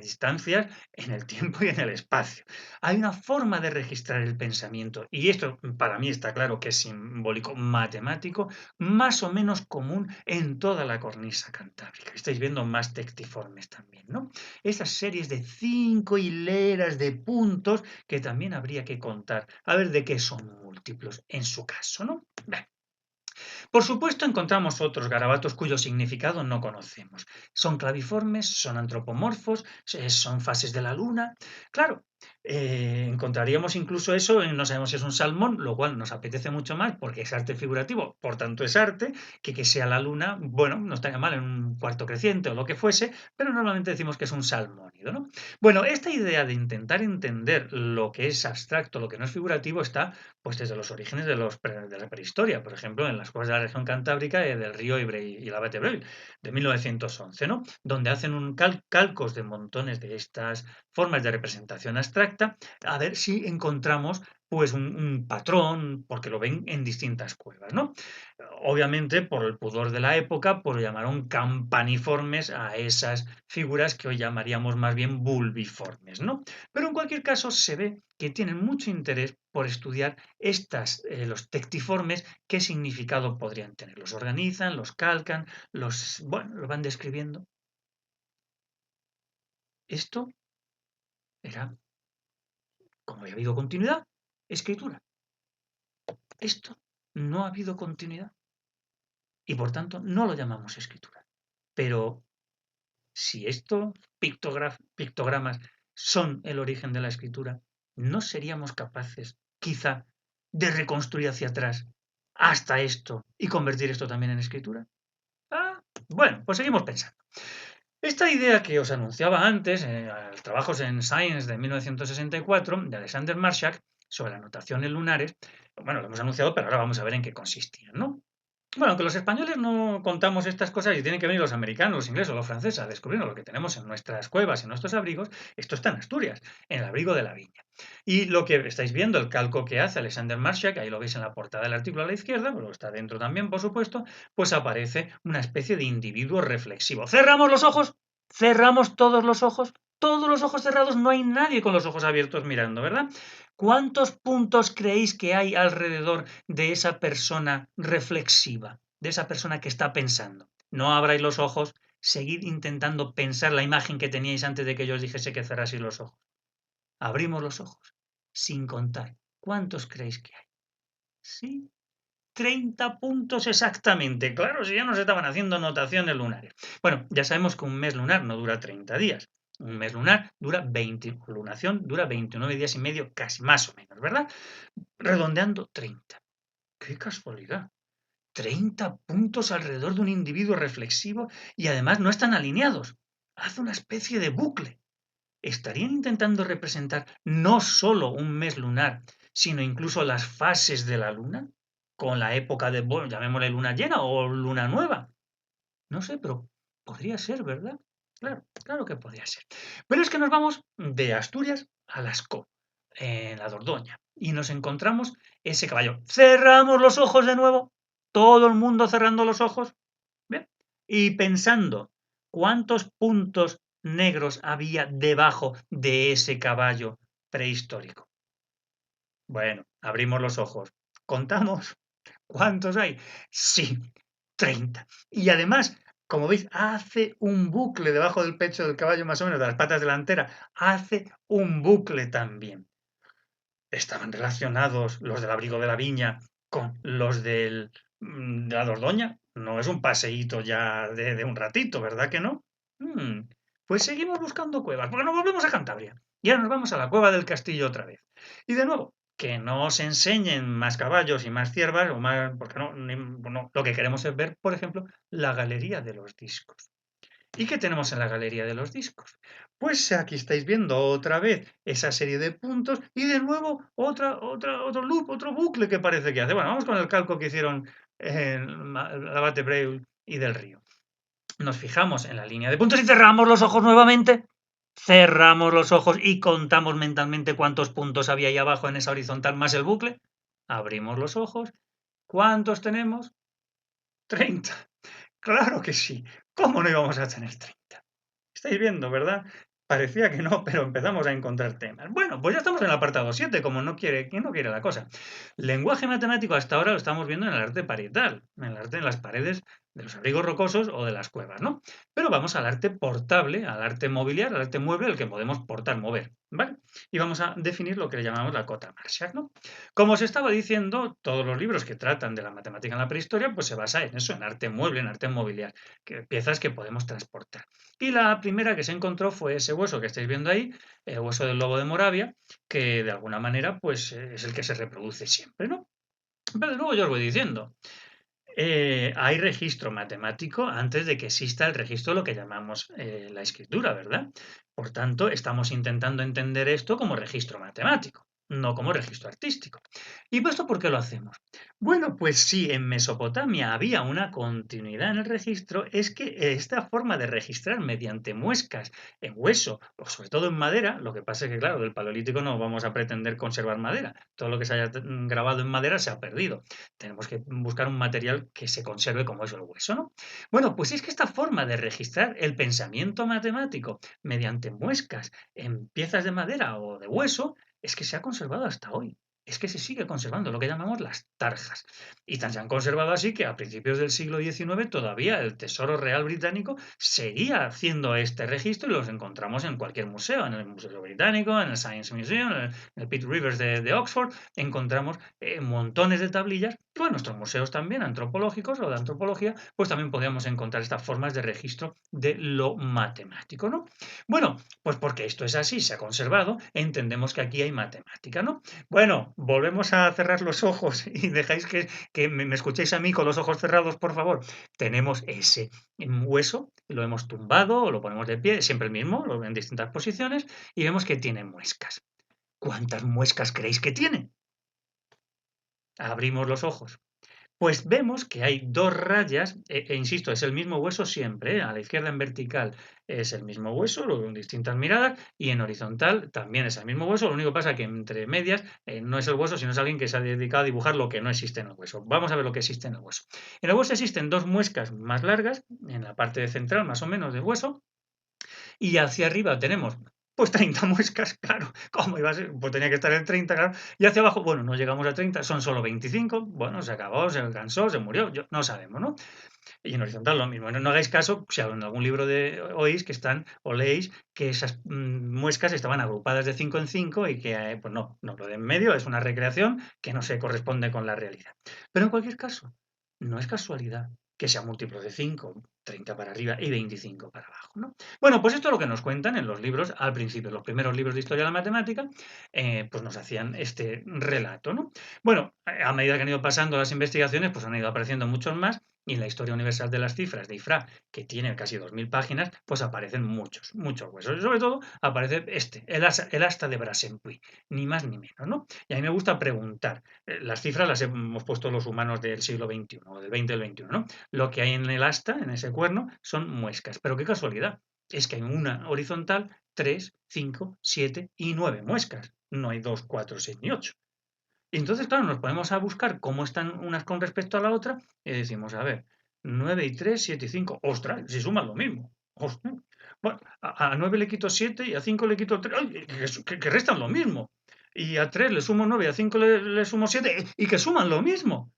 distancias en el tiempo y en el espacio, hay una forma de registrar el pensamiento, y esto para mí está claro que es simbólico matemático, más o menos común en toda la cornisa cantábrica. Estáis viendo más tectiformes también, ¿no? Esas series de 5 hileras de puntos que también habría que contar, a ver de qué son múltiplos en su caso, ¿no? Bien. Por supuesto, encontramos otros garabatos cuyo significado no conocemos. Son claviformes, son antropomorfos, son fases de la luna. Claro, encontraríamos incluso eso, no sabemos si es un salmón, lo cual nos apetece mucho más porque es arte figurativo, por tanto es arte, que sea la luna, bueno, no estaría mal en un cuarto creciente o lo que fuese, pero normalmente decimos que es un salmónido, ¿no? Bueno, esta idea de intentar entender lo que es abstracto, lo que no es figurativo, está pues desde los orígenes de la prehistoria, por ejemplo, en las cuevas de la región cantábrica del río Ibre y el Abate Breuil, de 1911, ¿no? Donde hacen calcos de montones de estas formas de representación abstracta, a ver si encontramos pues un patrón, porque lo ven en distintas cuevas, ¿no? Obviamente, por el pudor de la época, pues llamaron campaniformes a esas figuras que hoy llamaríamos más bien vulviformes, ¿no? Pero en cualquier caso se ve que tienen mucho interés por estudiar los tectiformes, qué significado podrían tener. Los organizan, los calcan, bueno, lo van describiendo. Esto era, como había habido continuidad, escritura. Esto no ha habido continuidad y por tanto no lo llamamos escritura. Pero si estos pictogramas son el origen de la escritura, ¿no seríamos capaces, quizá, de reconstruir hacia atrás hasta esto y convertir esto también en escritura? Ah, bueno, pues seguimos pensando. Esta idea que os anunciaba antes, trabajos en Science de 1964, de Alexander Marshak, sobre las notaciones lunares, bueno, lo hemos anunciado, pero ahora vamos a ver en qué consistían, ¿no? Bueno, aunque los españoles no contamos estas cosas y tienen que venir los americanos, los ingleses o los franceses a descubrirnos lo que tenemos en nuestras cuevas, en nuestros abrigos, esto está en Asturias, en el abrigo de la viña. Y lo que estáis viendo, el calco que hace Alexander Marshak, ahí lo veis en la portada del artículo a la izquierda, pero está dentro también, por supuesto, pues aparece una especie de individuo reflexivo. ¿Cerramos los ojos? ¿Cerramos todos los ojos cerrados, no hay nadie con los ojos abiertos mirando, ¿verdad? ¿Cuántos puntos creéis que hay alrededor de esa persona reflexiva, de esa persona que está pensando? No abráis los ojos, seguid intentando pensar la imagen que teníais antes de que yo os dijese que cerraseis los ojos. Abrimos los ojos, sin contar. ¿Cuántos creéis que hay? Sí, 30 puntos exactamente. Claro, si ya nos estaban haciendo notaciones lunares. Bueno, ya sabemos que un mes lunar no dura 30 días. Un mes lunar dura 20, lunación dura 29 días y medio, casi más o menos, ¿verdad? Redondeando 30. ¡Qué casualidad! 30 puntos alrededor de un individuo reflexivo y además no están alineados. Hace una especie de bucle. ¿Estarían intentando representar no solo un mes lunar, sino incluso las fases de la luna? Con la época de, bueno, llamémosle luna llena o luna nueva. No sé, pero podría ser, ¿verdad? Claro, claro que podría ser. Pero es que nos vamos de Asturias a Lascaux, en la Dordoña, y nos encontramos ese caballo. Cerramos los ojos de nuevo, todo el mundo cerrando los ojos, ¿bien? Y pensando cuántos puntos negros había debajo de ese caballo prehistórico. Bueno, abrimos los ojos. ¿Contamos cuántos hay? Sí, 30. Y además, como veis, hace un bucle debajo del pecho del caballo, más o menos, de las patas delanteras. Hace un bucle también. ¿Estaban relacionados los del abrigo de la viña con los de la Dordoña? No es un paseíto ya de un ratito, ¿verdad que no? Pues seguimos buscando cuevas, porque nos volvemos a Cantabria. Y ahora nos vamos a la cueva del castillo otra vez. Y de nuevo, que no os enseñen más caballos y más ciervas, o más, porque no, lo que queremos es ver, por ejemplo, la galería de los discos. ¿Y qué tenemos en la galería de los discos? Pues aquí estáis viendo otra vez esa serie de puntos y de nuevo otro loop, otro bucle que parece que hace. Bueno, vamos con el calco que hicieron el Abate Breuil y del Río. Nos fijamos en la línea de puntos y cerramos los ojos nuevamente. Cerramos los ojos y contamos mentalmente cuántos puntos había ahí abajo en esa horizontal más el bucle. Abrimos los ojos. ¿Cuántos tenemos? 30. Claro que sí. ¿Cómo no íbamos a tener 30? Estáis viendo, ¿verdad? Parecía que no, pero empezamos a encontrar temas. Bueno, pues ya estamos en el apartado 7, como no quiere, ¿quién no quiere la cosa? Lenguaje matemático hasta ahora lo estamos viendo en el arte parietal, en el arte en las paredes de los abrigos rocosos o de las cuevas, ¿no? Pero vamos al arte portable, al arte mobiliar, al arte mueble, el que podemos portar, mover, ¿vale? Y vamos a definir lo que le llamamos la cota Marshall, ¿no? Como os estaba diciendo, todos los libros que tratan de la matemática en la prehistoria, pues se basa en eso, en arte mueble, en arte mobiliar, que, piezas que podemos transportar. Y la primera que se encontró fue ese hueso que estáis viendo ahí, el hueso del lobo de Moravia, que de alguna manera pues es el que se reproduce siempre, ¿no? Pero luego yo os voy diciendo, hay registro matemático antes de que exista el registro de lo que llamamos la escritura, ¿verdad? Por tanto, estamos intentando entender esto como registro matemático, no como registro artístico. ¿Y esto por qué lo hacemos? Bueno, pues si en Mesopotamia había una continuidad en el registro, es que esta forma de registrar mediante muescas en hueso o sobre todo en madera, lo que pasa es que, claro, del Paleolítico no vamos a pretender conservar madera. Todo lo que se haya grabado en madera se ha perdido. Tenemos que buscar un material que se conserve como es el hueso, ¿no? Bueno, pues es que esta forma de registrar el pensamiento matemático mediante muescas en piezas de madera o de hueso es que se ha conservado hasta hoy. Es que se sigue conservando lo que llamamos las tarjas. Y tan se han conservado así que a principios del siglo XIX todavía el Tesoro Real Británico seguía haciendo este registro y los encontramos en cualquier museo, en el Museo Británico, en el Science Museum, en el Pitt Rivers de Oxford, encontramos montones de tablillas. Y bueno, nuestros museos también antropológicos o de antropología, pues también podríamos encontrar estas formas de registro de lo matemático, ¿no? Bueno, pues porque esto es así, se ha conservado, entendemos que aquí hay matemática, ¿no? Bueno, volvemos a cerrar los ojos y dejáis que me escuchéis a mí con los ojos cerrados, por favor. Tenemos ese hueso, lo hemos tumbado o lo ponemos de pie, siempre el mismo, en distintas posiciones, y vemos que tiene muescas. ¿Cuántas muescas creéis que tiene? Abrimos los ojos. Pues vemos que hay dos rayas, insisto, es el mismo hueso siempre, a la izquierda en vertical es el mismo hueso, luego en distintas miradas, y en horizontal también es el mismo hueso, lo único que pasa que entre medias no es el hueso, sino es alguien que se ha dedicado a dibujar lo que no existe en el hueso. Vamos a ver lo que existe en el hueso. En el hueso existen dos muescas más largas, en la parte central más o menos del hueso, y hacia arriba tenemos Pues 30 muescas, claro, ¿cómo iba a ser? Pues tenía que estar el 30, claro. Y hacia abajo, bueno, no llegamos a 30, son solo 25, bueno, se acabó, se cansó, se murió, no sabemos, ¿no? Y en horizontal lo mismo. No hagáis caso si en algún libro oís que están o leéis que esas muescas estaban agrupadas de 5 en 5 y que, pues no, lo de en medio es una recreación que no se corresponde con la realidad. Pero en cualquier caso, no es casualidad que sea múltiplo de 5, 30 para arriba y 25 para abajo, ¿no? Bueno, pues esto es lo que nos cuentan en los libros al principio. Los primeros libros de historia de la matemática, pues nos hacían este relato, ¿no? Bueno, a medida que han ido pasando las investigaciones, pues han ido apareciendo muchos más y en la historia universal de las cifras de IFRA, que tiene casi 2000 páginas, pues aparecen muchos huesos. Y sobre todo aparece el asta de Brasenpuy, ni más ni menos, ¿no? Y a mí me gusta preguntar, las cifras las hemos puesto los humanos del siglo XXI, o del 20 del 21, ¿no? Lo que hay en el asta, en ese cuerno, son muescas. Pero qué casualidad, es que hay una horizontal, 3, 5, 7 y 9 muescas. No hay 2, 4, 6 ni 8. Y entonces, claro, nos ponemos a buscar cómo están unas con respecto a la otra y decimos, a ver, 9 y 3, 7 y 5. ¡Ostras! Si suman lo mismo. ¡Ostras! Bueno, a 9 le quito 7 y a 5 le quito 3. ¡Ay! Que restan lo mismo. Y a 3 le sumo 9 y a 5 le sumo 7 y que suman lo mismo.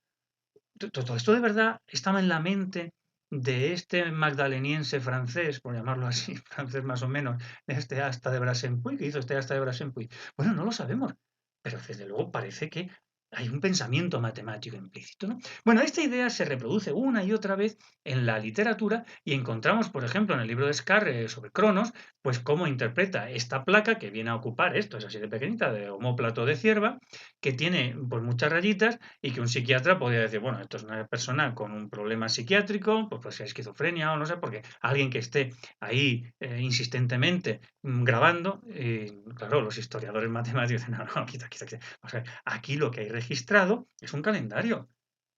Todo esto de verdad estaba en la mente de este magdaleniense francés, por llamarlo así, francés más o menos, este asta de Brasenpuy, que hizo este asta de Brasenpuy. Bueno, no lo sabemos, pero desde luego parece que hay un pensamiento matemático implícito, ¿no? Bueno, esta idea se reproduce una y otra vez en la literatura y encontramos, por ejemplo, en el libro de Scarre sobre Cronos, pues cómo interpreta esta placa que viene a ocupar esto, es así de pequeñita, de omóplato de cierva, que tiene pues muchas rayitas y que un psiquiatra podría decir, bueno, esto es una persona con un problema psiquiátrico, pues sea esquizofrenia o no sé, porque alguien que esté ahí insistentemente grabando, claro, los historiadores matemáticos dicen, no, quita. O sea, aquí lo que hay registrado es un calendario.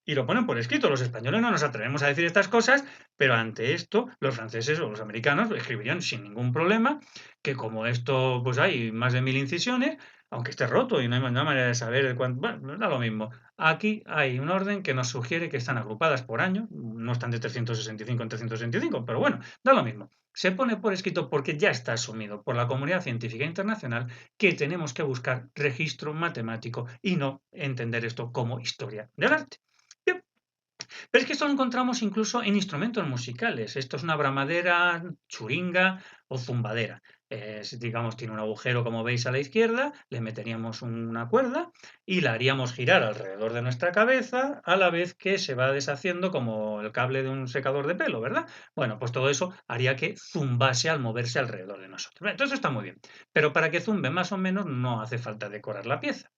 Y lo ponen por escrito. Los españoles no nos atrevemos a decir estas cosas, pero ante esto los franceses o los americanos escribirían sin ningún problema que como esto pues hay más de 1000 incisiones, aunque esté roto y no hay manera de saber cuánto, bueno, da lo mismo. Aquí hay un orden que nos sugiere que están agrupadas por año, no están de 365 en 365, pero bueno, da lo mismo. Se pone por escrito porque ya está asumido por la comunidad científica internacional que tenemos que buscar registro matemático y no entender esto como historia del arte. Bien, pero es que esto lo encontramos incluso en instrumentos musicales. Esto es una bramadera, churinga o zumbadera. Digamos, tiene un agujero, como veis a la izquierda, le meteríamos una cuerda y la haríamos girar alrededor de nuestra cabeza a la vez que se va deshaciendo como el cable de un secador de pelo, ¿verdad? Bueno, pues todo eso haría que zumbase al moverse alrededor de nosotros. Entonces está muy bien. Pero para que zumbe más o menos no hace falta decorar la pieza.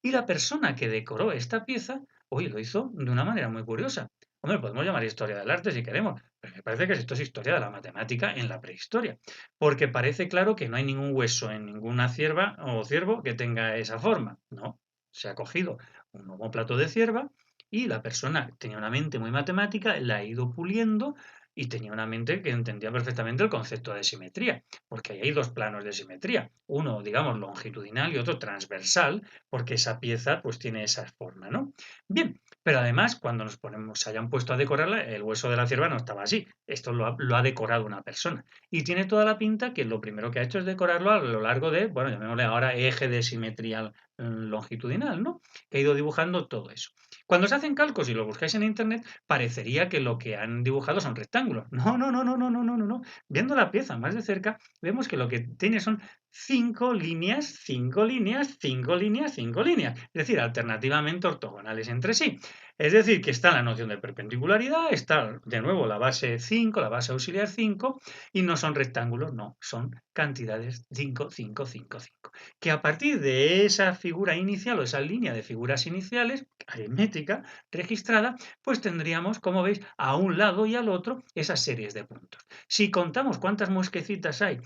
Y la persona que decoró esta pieza, oye, lo hizo de una manera muy curiosa. Hombre, podemos llamar historia del arte si queremos, pero me parece que esto es historia de la matemática en la prehistoria, porque parece claro que no hay ningún hueso en ninguna cierva o ciervo que tenga esa forma. No, se ha cogido un omóplato de cierva y la persona tenía una mente muy matemática, la ha ido puliendo y tenía una mente que entendía perfectamente el concepto de simetría, porque ahí hay dos planos de simetría, uno, digamos, longitudinal y otro transversal, porque esa pieza pues tiene esa forma, ¿no? Bien, pero además cuando nos ponemos, se hayan puesto a decorarla, el hueso de la cierva no estaba así, esto lo ha decorado una persona y tiene toda la pinta que lo primero que ha hecho es decorarlo a lo largo de, bueno, llamémosle ahora eje de simetría longitudinal, ¿no? Que ha ido dibujando todo eso. Cuando se hacen calcos y lo buscáis en internet, parecería que lo que han dibujado son rectángulos. No. Viendo la pieza más de cerca, vemos que lo que tiene son 5 líneas, 5 líneas, 5 líneas, 5 líneas, es decir, alternativamente ortogonales entre sí. Es decir, que está la noción de perpendicularidad, está de nuevo la base 5, la base auxiliar 5, y no son rectángulos, no, son cantidades 5, 5, 5, 5. Que a partir de esa figura inicial o esa línea de figuras iniciales, aritmética, registrada, pues tendríamos, como veis, a un lado y al otro esas series de puntos. Si contamos cuántas muesquecitas hay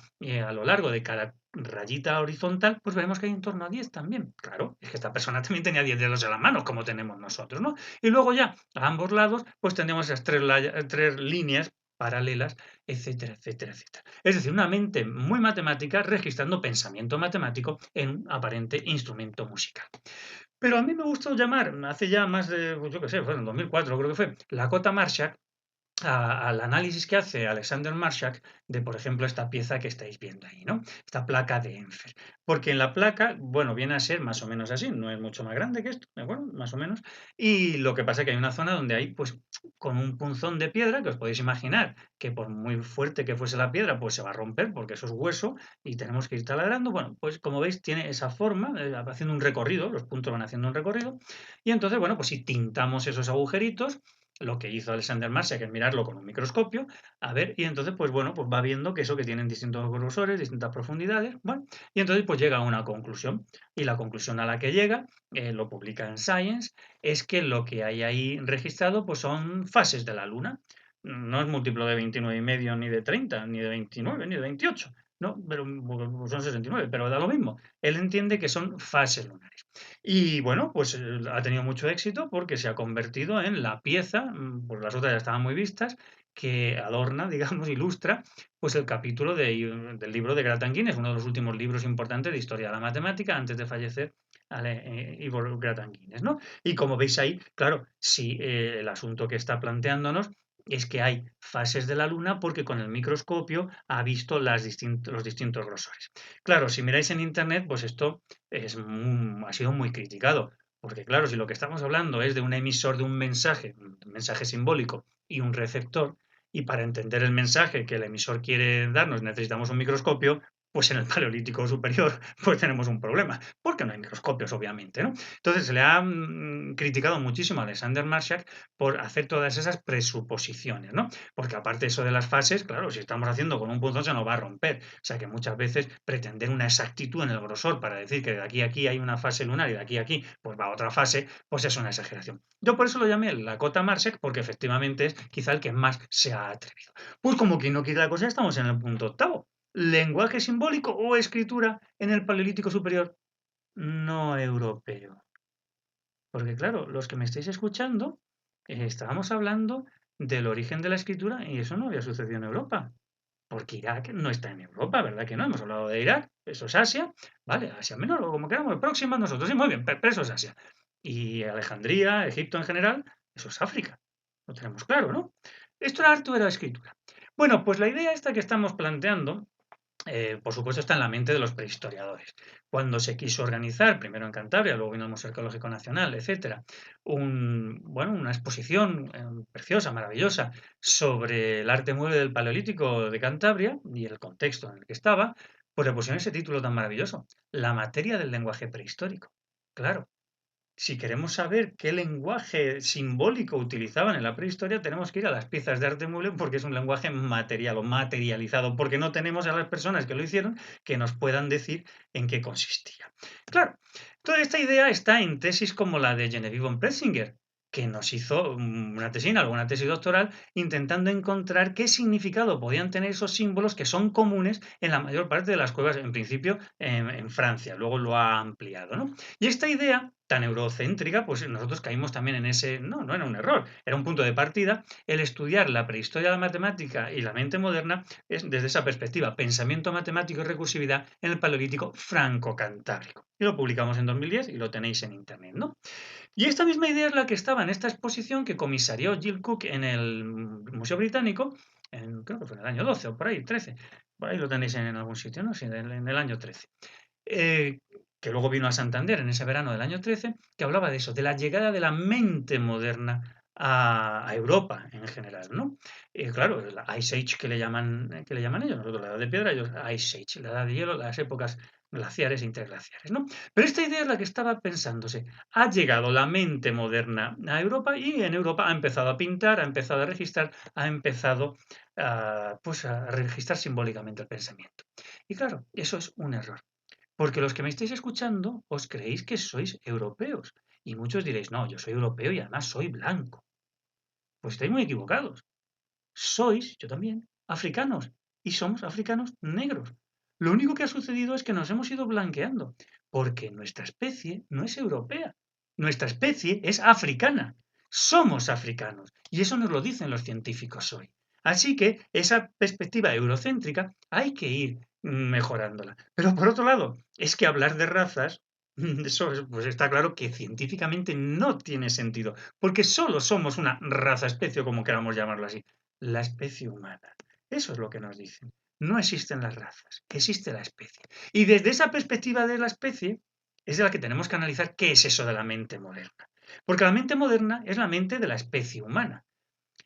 a lo largo de cada rayita horizontal, pues vemos que hay en torno a 10 también. Claro, es que esta persona también tenía 10 dedos en las manos, como tenemos nosotros, ¿no? Y luego ya, a ambos lados, pues tendríamos esas tres líneas paralelas, etcétera, etcétera, etcétera. Es decir, una mente muy matemática registrando pensamiento matemático en un aparente instrumento musical. Pero a mí me gustó llamar, hace ya más de, pues yo qué sé, fue en 2004 creo que fue, Lakota Marshak, al análisis que hace Alexander Marshak de, por ejemplo, esta pieza que estáis viendo ahí, ¿no? Esta placa de Enfer. Porque en la placa, bueno, viene a ser más o menos así, no es mucho más grande que esto, ¿de acuerdo? Más o menos. Y lo que pasa es que hay una zona donde hay, pues, con un punzón de piedra, que os podéis imaginar que por muy fuerte que fuese la piedra, pues se va a romper porque eso es hueso y tenemos que ir taladrando. Bueno, pues como veis, tiene esa forma, haciendo un recorrido, los puntos van haciendo un recorrido. Y entonces, bueno, pues si tintamos esos agujeritos, lo que hizo Alexander Marshak es mirarlo con un microscopio, a ver, y entonces, pues bueno, pues va viendo que eso que tienen distintos grosores, distintas profundidades, bueno, y entonces pues llega a una conclusión. Y la conclusión a la que llega, lo publica en Science, es que lo que hay ahí registrado pues son fases de la Luna. No es múltiplo de 29,5, ni de 30, ni de 29, ni de 28, ¿no? Pero pues, son 69, pero da lo mismo. Él entiende que son fases lunares. Y bueno, pues ha tenido mucho éxito porque se ha convertido en la pieza, pues las otras ya estaban muy vistas, que adorna, digamos, ilustra, pues el capítulo del libro de Grattan Guinness, uno de los últimos libros importantes de historia de la matemática antes de fallecer Ivor Grattan Guinness, ¿no? Y como veis ahí, claro, sí, el asunto que está planteándonos es que hay fases de la Luna porque con el microscopio ha visto los distintos grosores. Claro, si miráis en Internet, pues esto ha sido muy criticado. Porque claro, si lo que estamos hablando es de un emisor de un mensaje simbólico y un receptor, y para entender el mensaje que el emisor quiere darnos necesitamos un microscopio, pues en el Paleolítico superior pues tenemos un problema, porque no hay microscopios, obviamente, ¿no? Entonces se le ha criticado muchísimo a Alexander Marshak por hacer todas esas presuposiciones, ¿no? Porque aparte eso de las fases, claro, si estamos haciendo con un punzón se nos va a romper. O sea que muchas veces pretender una exactitud en el grosor para decir que de aquí a aquí hay una fase lunar y de aquí a aquí pues va a otra fase, pues es una exageración. Yo por eso lo llamé la cota Marshak, porque efectivamente es quizá el que más se ha atrevido. Pues como quien no quiere la cosa, estamos en el punto octavo. Lenguaje simbólico o escritura en el Paleolítico Superior no europeo. Porque claro, los que me estáis escuchando, estábamos hablando del origen de la escritura y eso no había sucedido en Europa. Porque Irak no está en Europa, ¿verdad que no? Hemos hablado de Irak, eso es Asia, ¿vale? Asia Menor, o como queramos, próxima a nosotros, sí, muy bien, pero eso es Asia. Y Alejandría, Egipto en general, eso es África. Lo tenemos claro, ¿no? Esto era arte o era escritura. Bueno, pues la idea esta que estamos planteando por supuesto, está en la mente de los prehistoriadores. Cuando se quiso organizar, primero en Cantabria, luego vino el Museo Arqueológico Nacional, etcétera, bueno, una exposición preciosa, maravillosa, sobre el arte mueble del Paleolítico de Cantabria y el contexto en el que estaba, pues le pusieron ese título tan maravilloso, La materia del lenguaje prehistórico. Claro, si queremos saber qué lenguaje simbólico utilizaban en la prehistoria, tenemos que ir a las piezas de arte mueble porque es un lenguaje material o materializado, porque no tenemos a las personas que lo hicieron que nos puedan decir en qué consistía. Claro, toda esta idea está en tesis como la de Genevieve von Pretzinger, que nos hizo una tesina, alguna tesis doctoral, intentando encontrar qué significado podían tener esos símbolos que son comunes en la mayor parte de las cuevas, en principio en Francia, luego lo ha ampliado, ¿no? Y esta idea tan eurocéntrica, pues nosotros caímos también en ese, no, no era un error, era un punto de partida, el estudiar la prehistoria de la matemática y la mente moderna es desde esa perspectiva, pensamiento matemático y recursividad en el Paleolítico franco-cantábrico. Y lo publicamos en 2010 y lo tenéis en internet, ¿no? Y esta misma idea es la que estaba en esta exposición que comisarió Jill Cook en el Museo Británico, creo que fue en el año 12 o por ahí, 13, por ahí lo tenéis en algún sitio, ¿no? Sí, en el año 13 eh, que luego vino a Santander en ese verano del año 13, que hablaba de eso, de la llegada de la mente moderna a Europa en general, ¿no? Claro, la Ice Age que le llaman ellos, nosotros la edad de piedra, ellos Ice Age, la edad de hielo, las épocas glaciares e interglaciares, ¿no? Pero esta idea es la que estaba pensándose. Ha llegado la mente moderna a Europa y en Europa ha empezado a pintar, ha empezado a registrar, ha empezado pues a registrar simbólicamente el pensamiento. Y claro, eso es un error. Porque los que me estáis escuchando os creéis que sois europeos. Y muchos diréis, no, yo soy europeo y además soy blanco. Pues estáis muy equivocados. Sois, yo también, africanos. Y somos africanos negros. Lo único que ha sucedido es que nos hemos ido blanqueando. Porque nuestra especie no es europea. Nuestra especie es africana. Somos africanos. Y eso nos lo dicen los científicos hoy. Así que esa perspectiva eurocéntrica hay que ir mejorándola. Pero por otro lado, es que hablar de razas, eso pues está claro que científicamente no tiene sentido, porque solo somos una raza especie, como queramos llamarlo así. la especie humana. Eso es lo que nos dicen. No existen las razas, existe la especie. Y desde esa perspectiva de la especie es de la que tenemos que analizar qué es eso de la mente moderna. Porque la mente moderna es la mente de la especie humana.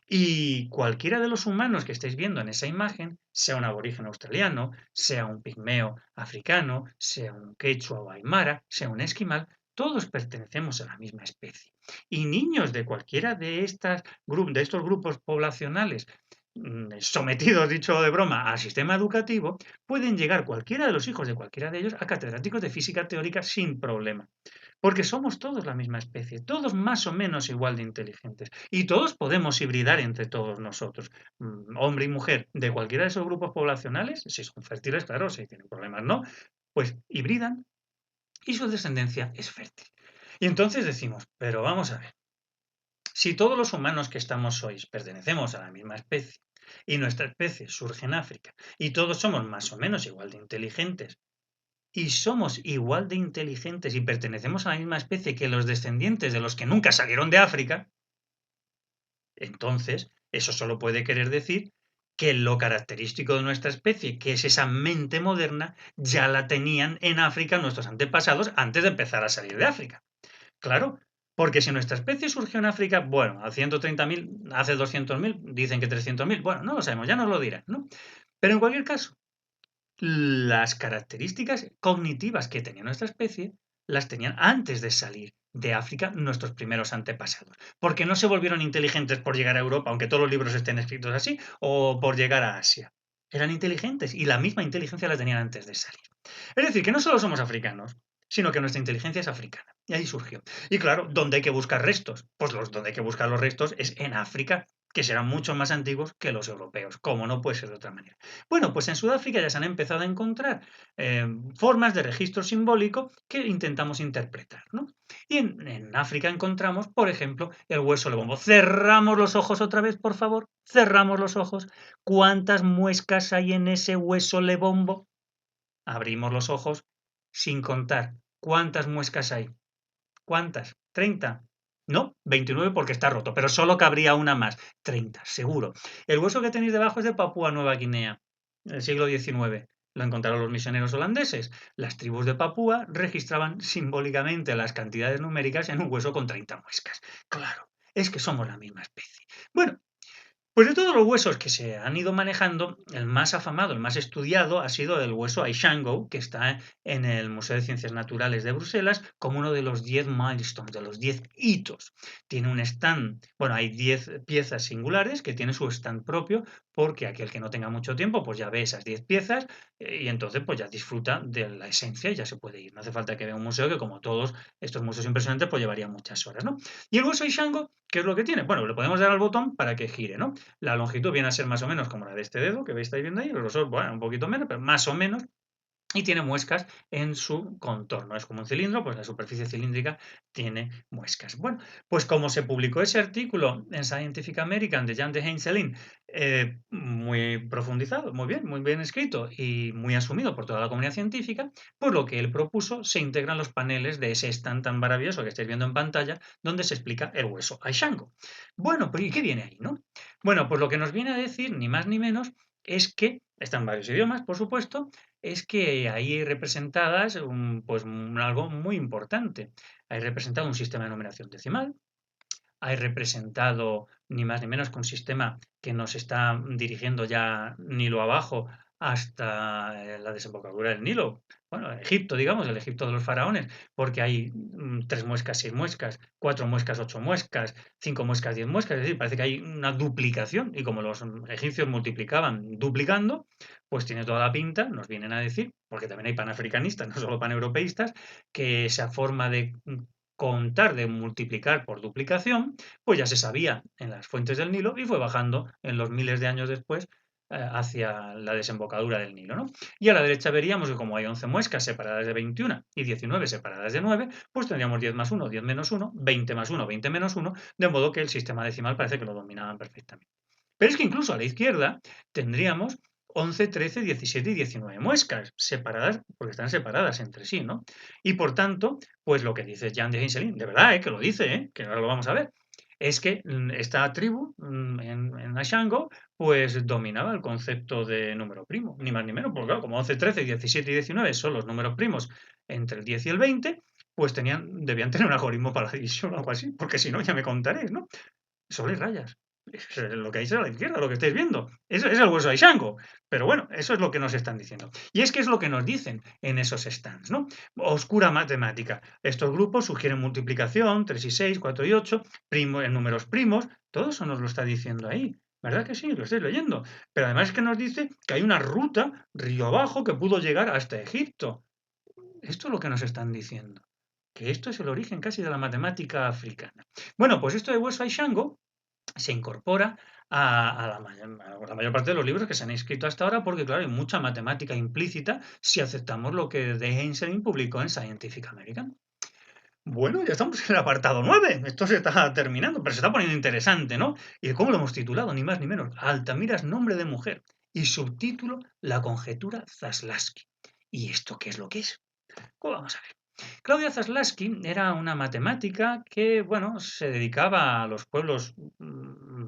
Y cualquiera de los humanos que estéis viendo en esa imagen, sea un aborigen australiano, sea un pigmeo africano, sea un quechua o aymara, sea un esquimal, todos pertenecemos a la misma especie. Y niños de cualquiera de estos grupos poblacionales sometidos, dicho de broma, al sistema educativo, pueden llegar cualquiera de los hijos de cualquiera de ellos a catedráticos de física teórica sin problema. Porque somos todos la misma especie, todos más o menos igual de inteligentes. Y todos podemos hibridar entre todos nosotros, hombre y mujer, de cualquiera de esos grupos poblacionales, si son fértiles, claro, si tienen problemas, no, pues hibridan y su descendencia es fértil. Y entonces decimos, pero vamos a ver, si todos los humanos que estamos hoy pertenecemos a la misma especie y nuestra especie surge en África y todos somos más o menos igual de inteligentes y somos igual de inteligentes y pertenecemos a la misma especie que los descendientes de los que nunca salieron de África, entonces eso solo puede querer decir que lo característico de nuestra especie, que es esa mente moderna, ya la tenían en África nuestros antepasados antes de empezar a salir de África. Claro, porque si nuestra especie surgió en África, bueno, a 130.000, hace 200.000, dicen que 300.000, bueno, no lo sabemos, ya nos lo dirán, ¿no? Pero en cualquier caso, las características cognitivas que tenía nuestra especie las tenían antes de salir de África nuestros primeros antepasados. Porque no se volvieron inteligentes por llegar a Europa, aunque todos los libros estén escritos así, o por llegar a Asia. Eran inteligentes y la misma inteligencia la tenían antes de salir. Es decir, que no solo somos africanos, sino que nuestra inteligencia es africana. Y ahí surgió. Y claro, ¿dónde hay que buscar restos? Pues donde hay que buscar los restos es en África, que serán mucho más antiguos que los europeos, como no puede ser de otra manera. Bueno, pues en Sudáfrica ya se han empezado a encontrar formas de registro simbólico que intentamos interpretar, ¿no? Y en África encontramos, por ejemplo, el hueso de bombo. Cerramos los ojos otra vez, por favor. Cerramos los ojos. ¿Cuántas muescas hay en ese hueso lebombo? Abrimos los ojos sin contar. ¿Cuántas muescas hay? ¿Cuántas? ¿30? No, 29 porque está roto, pero solo cabría una más. 30, seguro. El hueso que tenéis debajo es de Papúa Nueva Guinea, del siglo XIX. Lo encontraron los misioneros holandeses. Las tribus de Papúa registraban simbólicamente las cantidades numéricas en un hueso con 30 muescas. Claro, es que somos la misma especie. Bueno, pues de todos los huesos que se han ido manejando, el más afamado, el más estudiado ha sido el hueso Aishango, que está en el Museo de Ciencias Naturales de Bruselas como uno de los 10 milestones, de los 10 hitos. Tiene un stand, bueno, hay 10 piezas singulares que tiene su stand propio, porque aquel que no tenga mucho tiempo, pues ya ve esas 10 piezas y entonces pues ya disfruta de la esencia y ya se puede ir. No hace falta que vea un museo que como todos estos museos impresionantes pues llevaría muchas horas, ¿no? Y el hueso Aishango, ¿qué es lo que tiene? Bueno, le podemos dar al botón para que gire, ¿no? La longitud viene a ser más o menos como la de este dedo que estáis viendo ahí, el grosor, bueno, un poquito menos, pero más o menos, y tiene muescas en su contorno. Es como un cilindro, pues la superficie cilíndrica tiene muescas. Bueno, pues como se publicó ese artículo en Scientific American de Jan de Heinzelin, muy profundizado, muy bien escrito y muy asumido por toda la comunidad científica, pues lo que él propuso se integran los paneles de ese stand tan maravilloso que estáis viendo en pantalla, donde se explica el hueso Aishango. Bueno, pues ¿y qué viene ahí, no? Bueno, pues lo que nos viene a decir, ni más ni menos, es que, está en varios idiomas, por supuesto, es que ahí hay representadas algo muy importante. Hay representado un sistema de numeración decimal, hay representado ni más ni menos que un sistema que nos está dirigiendo ya Nilo abajo hasta la desembocadura del Nilo. Bueno, Egipto, digamos, el Egipto de los faraones, porque hay 3 muescas, 6 muescas, 4 muescas, 8 muescas, 5 muescas, 10 muescas, es decir, parece que hay una duplicación y como los egipcios multiplicaban duplicando, pues tiene toda la pinta, nos vienen a decir, porque también hay panafricanistas, no solo paneuropeístas, que esa forma de contar, de multiplicar por duplicación, pues ya se sabía en las fuentes del Nilo y fue bajando en los miles de años después hacia la desembocadura del Nilo, ¿no? Y a la derecha veríamos que como hay 11 muescas separadas de 21 y 19 separadas de 9, pues tendríamos 10 más 1, 10 menos 1, 20 más 1, 20 menos 1, de modo que el sistema decimal parece que lo dominaban perfectamente. Pero es que incluso a la izquierda tendríamos 11, 13, 17 y 19 muescas, separadas, porque están separadas entre sí, ¿no? Y por tanto, pues lo que dice Jan de Heinzelin, de verdad, que lo dice, que ahora lo vamos a ver, es que esta tribu en Ashango, pues dominaba el concepto de número primo, ni más ni menos, porque claro, como 11, 13, 17 y 19 son los números primos entre el 10 y el 20, pues debían tener un algoritmo para la división o algo así, porque si no, ya me contaréis, ¿no? Sobre rayas. Es lo que hay a la izquierda, lo que estáis viendo. Eso es el hueso de Shango. Pero bueno, eso es lo que nos están diciendo. Y es que es lo que nos dicen en esos stands, ¿no? Oscura matemática. Estos grupos sugieren multiplicación, 3 y 6, 4 y 8, en números primos. Todo eso nos lo está diciendo ahí. ¿Verdad que sí? Lo estáis leyendo. Pero además es que nos dice que hay una ruta río abajo que pudo llegar hasta Egipto. Esto es lo que nos están diciendo. Que esto es el origen casi de la matemática africana. Bueno, pues esto de hueso y Shango se incorpora a la mayor parte de los libros que se han escrito hasta ahora, porque claro, hay mucha matemática implícita si aceptamos lo que de Einstein publicó en Scientific American. Bueno, ya estamos en el apartado 9. Esto se está terminando, pero se está poniendo interesante, ¿no? ¿Y cómo lo hemos titulado? Ni más ni menos. Altamiras, nombre de mujer. Y subtítulo, La conjetura Zaslavsky. ¿Y esto qué es lo que es? Pues vamos a ver. Claudia Zaslavsky era una matemática que, bueno, se dedicaba a los pueblos,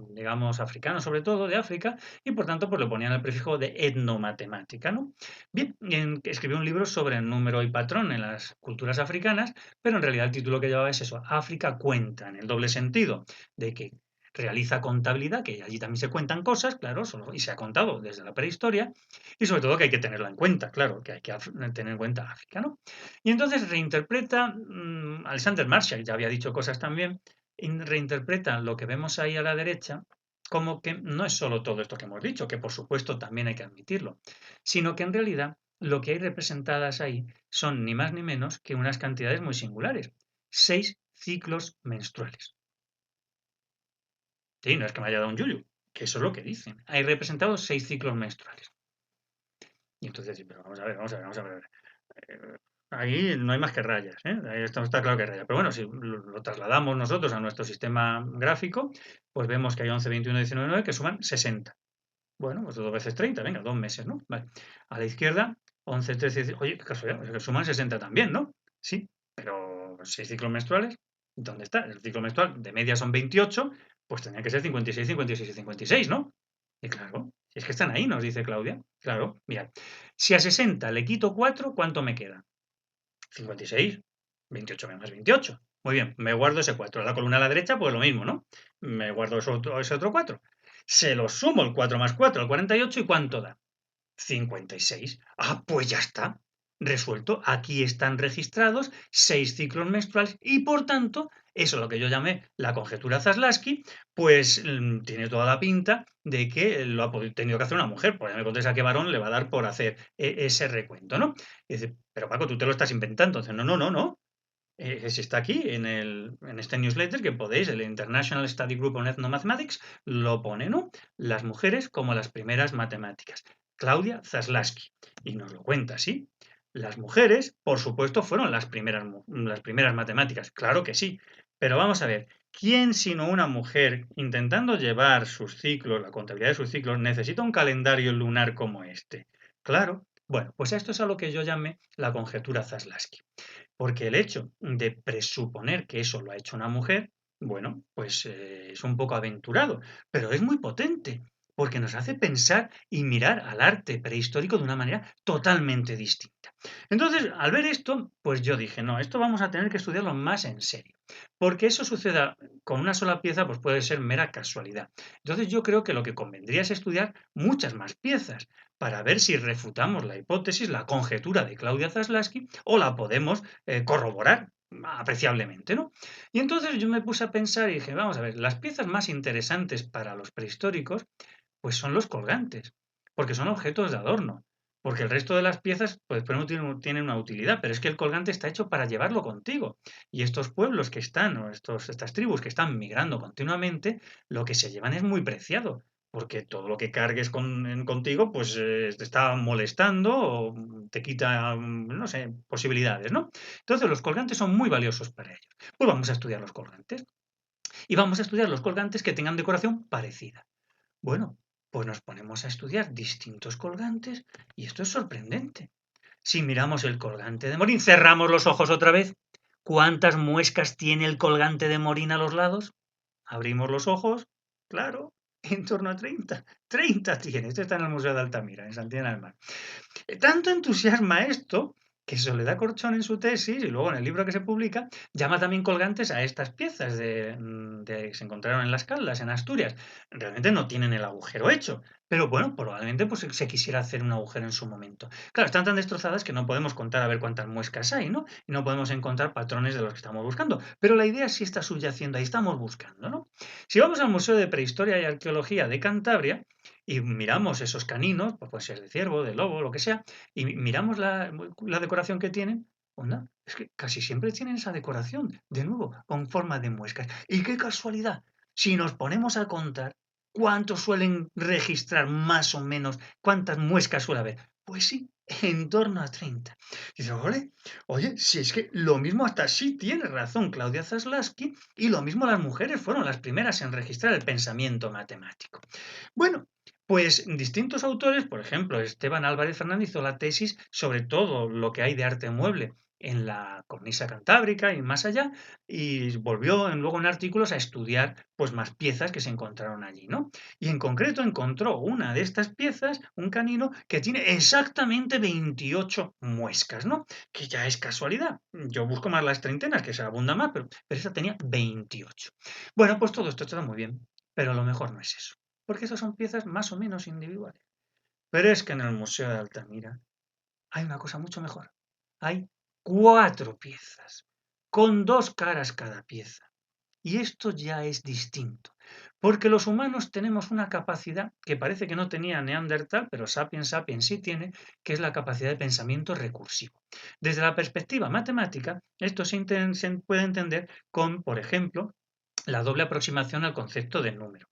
digamos, africanos, sobre todo de África, y por tanto, pues le ponían el prefijo de etnomatemática, ¿no? Bien, escribió un libro sobre el número y patrón en las culturas africanas, pero en realidad el título que llevaba es eso, África cuenta, en el doble sentido, de que realiza contabilidad, que allí también se cuentan cosas, claro, y se ha contado desde la prehistoria, y sobre todo que hay que tenerla en cuenta, claro, que hay que tener en cuenta África, ¿no? Y entonces reinterpreta, Alexander Marshall ya había dicho cosas también, reinterpreta lo que vemos ahí a la derecha como que no es solo todo esto que hemos dicho, que por supuesto también hay que admitirlo, sino que en realidad lo que hay representadas ahí son ni más ni menos que unas cantidades muy singulares, 6 ciclos menstruales. Sí, no es que me haya dado un yuyu, que eso es lo que dicen. Hay representados 6 ciclos menstruales. Y entonces, sí, pero vamos a ver. Ahí no hay más que rayas, ¿eh? Ahí está claro que hay rayas. Pero bueno, si lo trasladamos nosotros a nuestro sistema gráfico, pues vemos que hay 11, 21, 19, 9 que suman 60. Bueno, pues 2 veces 30, venga, 2 meses, ¿no? Vale. A la izquierda, 11, 13, oye, qué casualidad, pues que suman 60 también, ¿no? Sí, pero 6 ciclos menstruales, ¿dónde está? El ciclo menstrual de media son 28, pues tenía que ser 56, 56 y 56, ¿no? Y claro, si es que están ahí, nos dice Claudia. Claro, mira, si a 60 le quito 4, ¿cuánto me queda? 56, 28 más 28. Muy bien, me guardo ese 4. La columna a la derecha, pues lo mismo, ¿no? Me guardo ese otro 4. Se lo sumo el 4 más 4 al 48 y ¿cuánto da? 56. Ah, pues ya está. Resuelto. Aquí están registrados 6 ciclos menstruales y por tanto, eso es lo que yo llamé la conjetura Zaslavsky, pues tiene toda la pinta de que lo ha tenido que hacer una mujer, porque ya me contéis a qué varón le va a dar por hacer ese recuento, ¿no? Y dice, pero Paco, tú te lo estás inventando. Entonces, no, no, no, no. Si está aquí en este newsletter que podéis, el International Study Group on Ethnomathematics, lo pone, ¿no? Las mujeres como las primeras matemáticas. Claudia Zaslavsky. Y nos lo cuenta, ¿sí? Las mujeres, por supuesto, fueron las primeras matemáticas. Claro que sí. Pero vamos a ver, ¿quién sino una mujer intentando llevar sus ciclos, la contabilidad de sus ciclos, necesita un calendario lunar como este? Claro. Bueno, pues esto es a lo que yo llamé la conjetura Zaslavsky. Porque el hecho de presuponer que eso lo ha hecho una mujer, bueno, pues es un poco aventurado, pero es muy potente, porque nos hace pensar y mirar al arte prehistórico de una manera totalmente distinta. Entonces, al ver esto, pues yo dije, no, esto vamos a tener que estudiarlo más en serio, porque eso suceda con una sola pieza, pues puede ser mera casualidad. Entonces yo creo que lo que convendría es estudiar muchas más piezas para ver si refutamos la hipótesis, la conjetura de Claudia Zaslavsky, o la podemos corroborar apreciablemente, ¿no? Y entonces yo me puse a pensar y dije, vamos a ver, las piezas más interesantes para los prehistóricos, pues son los colgantes, porque son objetos de adorno, porque el resto de las piezas, pues no tienen una utilidad, pero es que el colgante está hecho para llevarlo contigo. Y estos pueblos que están, o estas tribus que están migrando continuamente, lo que se llevan es muy preciado, porque todo lo que cargues contigo, pues te está molestando o te quita, no sé, posibilidades, ¿no? Entonces, los colgantes son muy valiosos para ellos. Pues vamos a estudiar los colgantes. Y vamos a estudiar los colgantes que tengan decoración parecida. Bueno, pues nos ponemos a estudiar distintos colgantes y esto es sorprendente. Si miramos el colgante de Morín, cerramos los ojos otra vez. ¿Cuántas muescas tiene el colgante de Morín a los lados? Abrimos los ojos, claro, en torno a 30. 30 tiene. Esto está en el Museo de Altamira, en Santiago del Mar. Tanto entusiasma esto que Soledad Corchón en su tesis y luego en el libro que se publica llama también colgantes a estas piezas que se encontraron en Las Caldas, en Asturias. Realmente no tienen el agujero hecho, pero bueno, probablemente pues, se quisiera hacer un agujero en su momento. Claro, están tan destrozadas que no podemos contar a ver cuántas muescas hay, ¿no? Y no podemos encontrar patrones de los que estamos buscando. Pero la idea sí está subyaciendo, ahí estamos buscando, ¿no? Si vamos al Museo de Prehistoria y Arqueología de Cantabria y miramos esos caninos, pues puede ser de ciervo, de lobo, lo que sea, y miramos la decoración que tienen, onda, es que casi siempre tienen esa decoración, de nuevo, con forma de muescas. Y qué casualidad, si nos ponemos a contar cuántos suelen registrar más o menos, cuántas muescas suele haber. Pues sí, en torno a 30. Y dice, oye, si es que lo mismo hasta sí tiene razón Claudia Zaslaski, y lo mismo las mujeres fueron las primeras en registrar el pensamiento matemático. Bueno, pues distintos autores, por ejemplo, Esteban Álvarez Fernández hizo la tesis sobre todo lo que hay de arte mueble en la cornisa cantábrica y más allá, y volvió luego en artículos a estudiar pues más piezas que se encontraron allí, ¿no? Y en concreto encontró una de estas piezas, un canino, que tiene exactamente 28 muescas, ¿no? Que ya es casualidad. Yo busco más las treintenas, que se abunda más, pero esa tenía 28. Bueno, pues todo esto está muy bien, pero lo mejor no es eso porque esas son piezas más o menos individuales. Pero es que en el Museo de Altamira hay una cosa mucho mejor. Hay 4 piezas, con 2 caras cada pieza. Y esto ya es distinto, porque los humanos tenemos una capacidad que parece que no tenía Neandertal, pero Sapiens sapiens sí tiene, que es la capacidad de pensamiento recursivo. Desde la perspectiva matemática, esto se puede entender con, por ejemplo, la doble aproximación al concepto de número,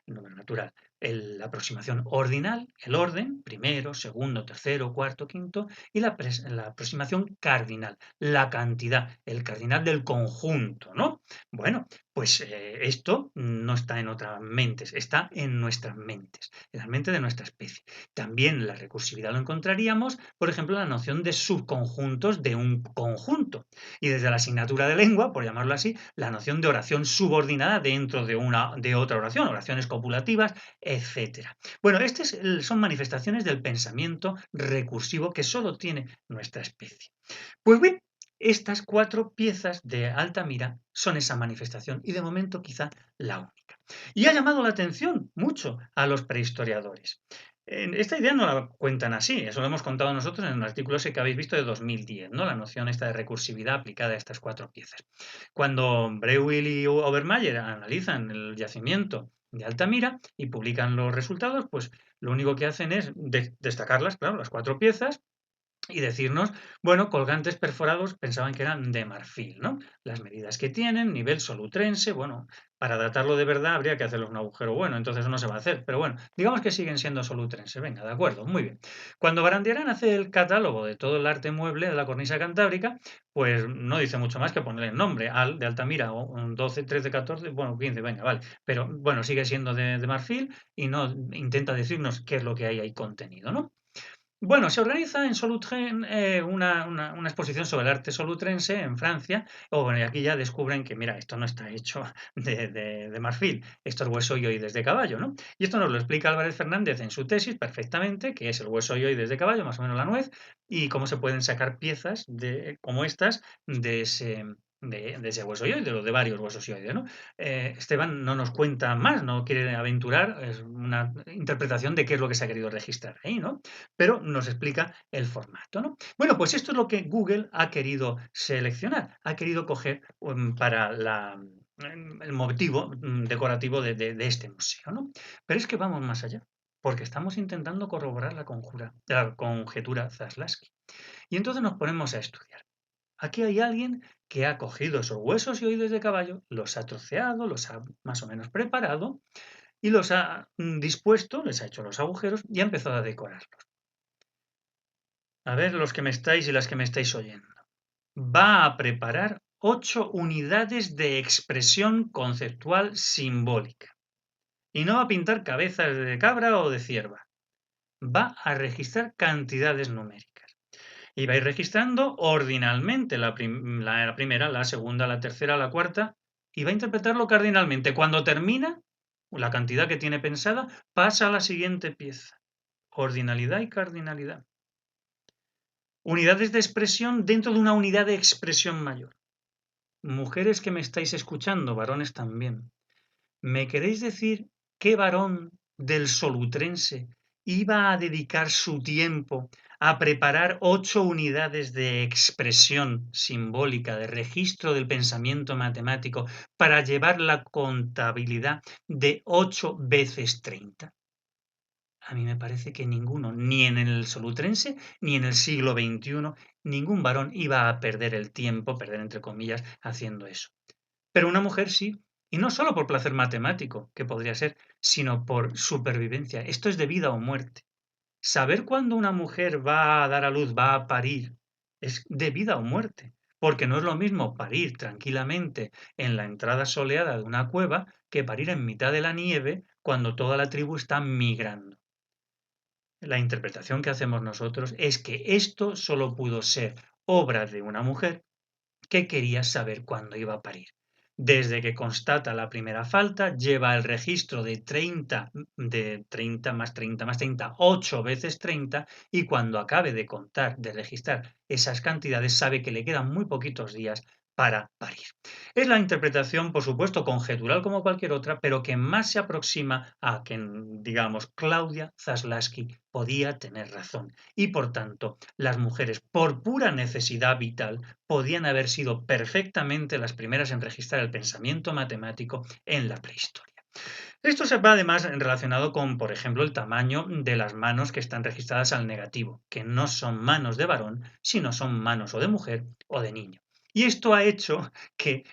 el número natural. La aproximación ordinal, el orden, primero, segundo, tercero, cuarto, quinto, y la aproximación cardinal, la cantidad, el cardinal del conjunto, ¿no? Bueno, pues esto no está en otras mentes, está en nuestras mentes, en la mente de nuestra especie. También la recursividad lo encontraríamos, por ejemplo, en la noción de subconjuntos de un conjunto. Y desde la asignatura de lengua, por llamarlo así, la noción de oración subordinada dentro de otra oración, oraciones copulativas, etcétera. Bueno, estas son manifestaciones del pensamiento recursivo que solo tiene nuestra especie. Pues bien, estas 4 piezas de Altamira son esa manifestación y de momento quizá la única. Y ha llamado la atención mucho a los prehistoriadores. Esta idea no la cuentan así, eso lo hemos contado nosotros en un artículo ese que habéis visto de 2010, ¿no? La noción esta de recursividad aplicada a estas 4 piezas. Cuando Breuil y Obermayer analizan el yacimiento de Altamira y publican los resultados, pues lo único que hacen es destacarlas, claro, las 4 piezas, y decirnos, bueno, colgantes perforados pensaban que eran de marfil, ¿no? Las medidas que tienen, nivel solutrense, bueno, para datarlo de verdad habría que hacerles un agujero bueno, entonces eso no se va a hacer, pero bueno, digamos que siguen siendo solutrense, venga, de acuerdo, muy bien. Cuando Barandiarán hace el catálogo de todo el arte mueble de la cornisa cantábrica, pues no dice mucho más que ponerle el nombre, al de Altamira, o un 12, 13, 14, bueno, 15, venga, vale, pero bueno, sigue siendo de marfil y no intenta decirnos qué es lo que hay ahí contenido, ¿no? Bueno, se organiza en Solutren una exposición sobre el arte solutrense en Francia. O bueno, y aquí ya descubren que, mira, esto no está hecho de marfil, esto es hueso y oides de caballo, ¿no? Y esto nos lo explica Álvarez Fernández en su tesis perfectamente, que es el hueso y oides de caballo, más o menos la nuez, y cómo se pueden sacar piezas como estas de ese hueso yoide, o de varios huesos yoides, ¿no? Esteban no nos cuenta más, no quiere aventurar, es una interpretación de qué es lo que se ha querido registrar ahí, ¿no? Pero nos explica el formato, ¿no? Bueno, pues esto es lo que Google ha querido seleccionar, ha querido coger para el motivo decorativo de este museo, ¿no? Pero es que vamos más allá, porque estamos intentando corroborar la conjetura Zaslavsky. Y entonces nos ponemos a estudiar. Aquí hay alguien que ha cogido esos huesos y oídos de caballo, los ha troceado, los ha más o menos preparado y los ha dispuesto, les ha hecho los agujeros y ha empezado a decorarlos. A ver, los que me estáis y las que me estáis oyendo. Va a preparar 8 unidades de expresión conceptual simbólica. Y no va a pintar cabezas de cabra o de cierva. Va a registrar cantidades numéricas. Y va a ir registrando ordinalmente la primera, la segunda, la tercera, la cuarta. y va a interpretarlo cardinalmente. Cuando termina, la cantidad que tiene pensada, pasa a la siguiente pieza. Ordinalidad y cardinalidad. Unidades de expresión dentro de una unidad de expresión mayor. Mujeres que me estáis escuchando, varones también. ¿Me queréis decir qué varón del Solutrense iba a dedicar su tiempo a preparar 8 unidades de expresión simbólica, de registro del pensamiento matemático, para llevar la contabilidad de 8 veces 30? A mí me parece que ninguno, ni en el Solutrense, ni en el siglo XXI, ningún varón iba a perder el tiempo, perder entre comillas, haciendo eso. Pero una mujer sí, y no solo por placer matemático, que podría ser, sino por supervivencia. Esto es de vida o muerte. Saber cuándo una mujer va a dar a luz, va a parir, es de vida o muerte, porque no es lo mismo parir tranquilamente en la entrada soleada de una cueva que parir en mitad de la nieve cuando toda la tribu está migrando. La interpretación que hacemos nosotros es que esto solo pudo ser obra de una mujer que quería saber cuándo iba a parir. Desde que constata la primera falta, lleva el registro de 30 más 30 más 30, 8 veces 30, y cuando acabe de contar, de registrar esas cantidades, sabe que le quedan muy poquitos días para parir. Es la interpretación, por supuesto, conjetural como cualquier otra, pero que más se aproxima a que, digamos, Claudia Zaslavsky podía tener razón. Y por tanto, las mujeres, por pura necesidad vital, podían haber sido perfectamente las primeras en registrar el pensamiento matemático en la prehistoria. Esto se va además relacionado con, por ejemplo, el tamaño de las manos que están registradas al negativo, que no son manos de varón, sino son manos o de mujer o de niño. Y esto ha hecho que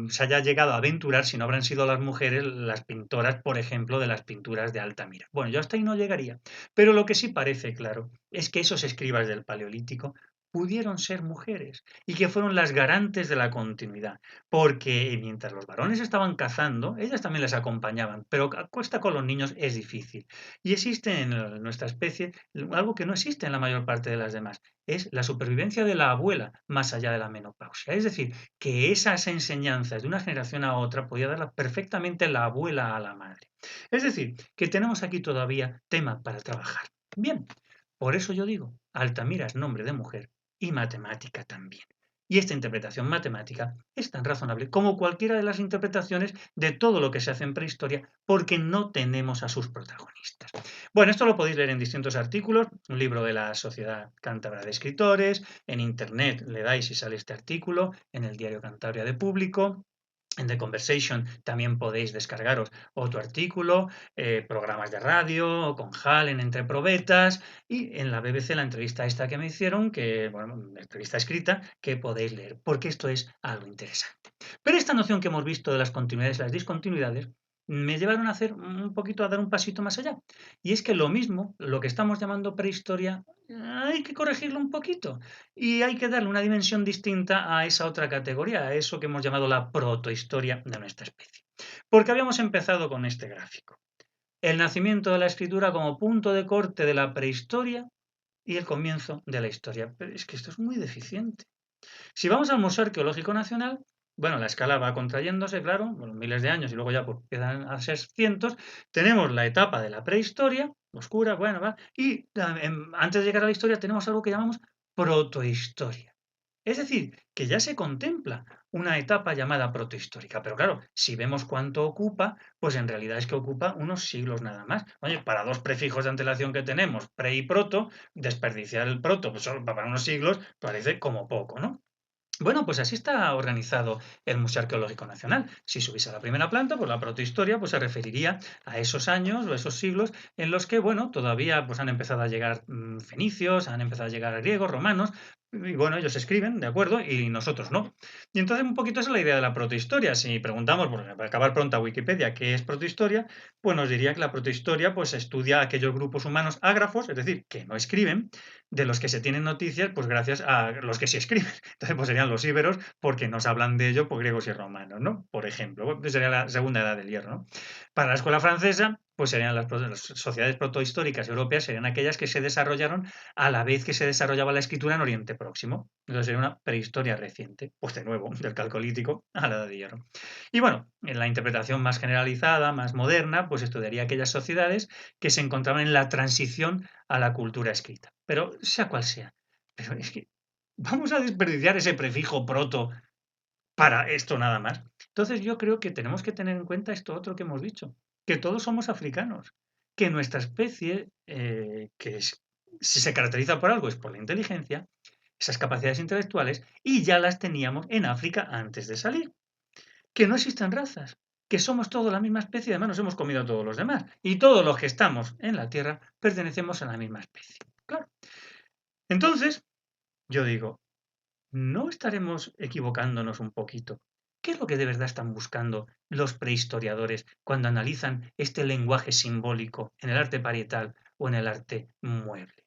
se haya llegado a aventurar, si no habrán sido las mujeres, las pintoras, por ejemplo, de las pinturas de Altamira. Bueno, yo hasta ahí no llegaría, pero lo que sí parece claro es que esos escribas del Paleolítico pudieron ser mujeres y que fueron las garantes de la continuidad, porque mientras los varones estaban cazando, ellas también les acompañaban, pero a cuesta con los niños es difícil. Y existe en nuestra especie algo que no existe en la mayor parte de las demás, es la supervivencia de la abuela más allá de la menopausia. Es decir, que esas enseñanzas de una generación a otra podía darlas perfectamente la abuela a la madre. Es decir, que tenemos aquí todavía tema para trabajar. Bien, por eso yo digo, Altamira es nombre de mujer y matemática también. Y esta interpretación matemática es tan razonable como cualquiera de las interpretaciones de todo lo que se hace en prehistoria, porque no tenemos a sus protagonistas. Bueno, esto lo podéis leer en distintos artículos, un libro de la Sociedad Cántabra de Escritores, en internet le dais y sale este artículo, en el diario Cantabria de Público. En The Conversation también podéis descargaros otro artículo, programas de radio, con Hal en Entre Probetas, y en la BBC la entrevista esta que me hicieron, que, bueno, una entrevista escrita, que podéis leer, porque esto es algo interesante. Pero esta noción que hemos visto de las continuidades y las discontinuidades me llevaron a hacer un poquito, a dar un pasito más allá. Y es que lo mismo, lo que estamos llamando prehistoria, hay que corregirlo un poquito. Y hay que darle una dimensión distinta a esa otra categoría, a eso que hemos llamado la protohistoria de nuestra especie. Porque habíamos empezado con este gráfico. El nacimiento de la escritura como punto de corte de la prehistoria y el comienzo de la historia. Pero es que esto es muy deficiente. Si vamos al Museo Arqueológico Nacional, bueno, la escala va contrayéndose, claro, bueno, miles de años y luego ya pues, quedan a ser cientos. Tenemos la etapa de la prehistoria, oscura, bueno, va, y antes de llegar a la historia tenemos algo que llamamos protohistoria. Es decir, que ya se contempla una etapa llamada protohistórica, pero claro, si vemos cuánto ocupa, pues en realidad es que ocupa unos siglos nada más. Oye, para dos prefijos de antelación que tenemos, pre y proto, desperdiciar el proto pues solo para unos siglos parece como poco, ¿no? Bueno, pues así está organizado el Museo Arqueológico Nacional. Si subís a la primera planta, pues la protohistoria pues, se referiría a esos años o esos siglos en los que, bueno, todavía pues, han empezado a llegar fenicios, han empezado a llegar griegos, romanos, y bueno, ellos escriben, ¿de acuerdo? Y nosotros no. Y entonces un poquito esa es la idea de la protohistoria. Si preguntamos, por para acabar pronto a Wikipedia, ¿qué es protohistoria? Pues nos diría que la protohistoria pues estudia aquellos grupos humanos ágrafos, es decir, que no escriben, de los que se tienen noticias, pues gracias a los que sí escriben. Entonces, pues serían los íberos porque nos hablan de ello, pues, griegos y romanos, ¿no? Por ejemplo, bueno, sería la segunda edad del hierro, ¿no? Para la escuela francesa, pues serían las sociedades protohistóricas europeas, serían aquellas que se desarrollaron a la vez que se desarrollaba la escritura en Oriente Próximo. Entonces sería una prehistoria reciente, pues de nuevo, del Calcolítico a la Edad de Hierro. Y bueno, en la interpretación más generalizada, más moderna, pues estudiaría aquellas sociedades que se encontraban en la transición a la cultura escrita. Pero sea cual sea. Pero es que vamos a desperdiciar ese prefijo proto para esto nada más. Entonces yo creo que tenemos que tener en cuenta esto otro que hemos dicho, que todos somos africanos, que nuestra especie, si se caracteriza por algo es por la inteligencia, esas capacidades intelectuales, y ya las teníamos en África antes de salir. Que no existen razas, que somos todos la misma especie, además nos hemos comido a todos los demás, y todos los que estamos en la Tierra pertenecemos a la misma especie. Claro. Entonces, yo digo, ¿no estaremos equivocándonos un poquito? ¿Qué es lo que de verdad están buscando los prehistoriadores cuando analizan este lenguaje simbólico en el arte parietal o en el arte mueble?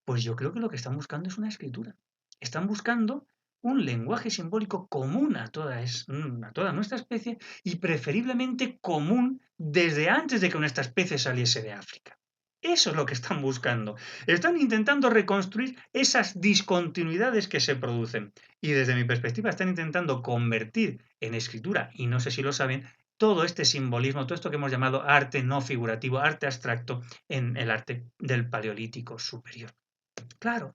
Pues yo creo que lo que están buscando es una escritura. Están buscando un lenguaje simbólico común a toda nuestra especie y preferiblemente común desde antes de que nuestra especie saliese de África. Eso es lo que están buscando. Están intentando reconstruir esas discontinuidades que se producen. Y desde mi perspectiva están intentando convertir en escritura, y no sé si lo saben, todo este simbolismo, todo esto que hemos llamado arte no figurativo, arte abstracto, en el arte del Paleolítico superior. Claro,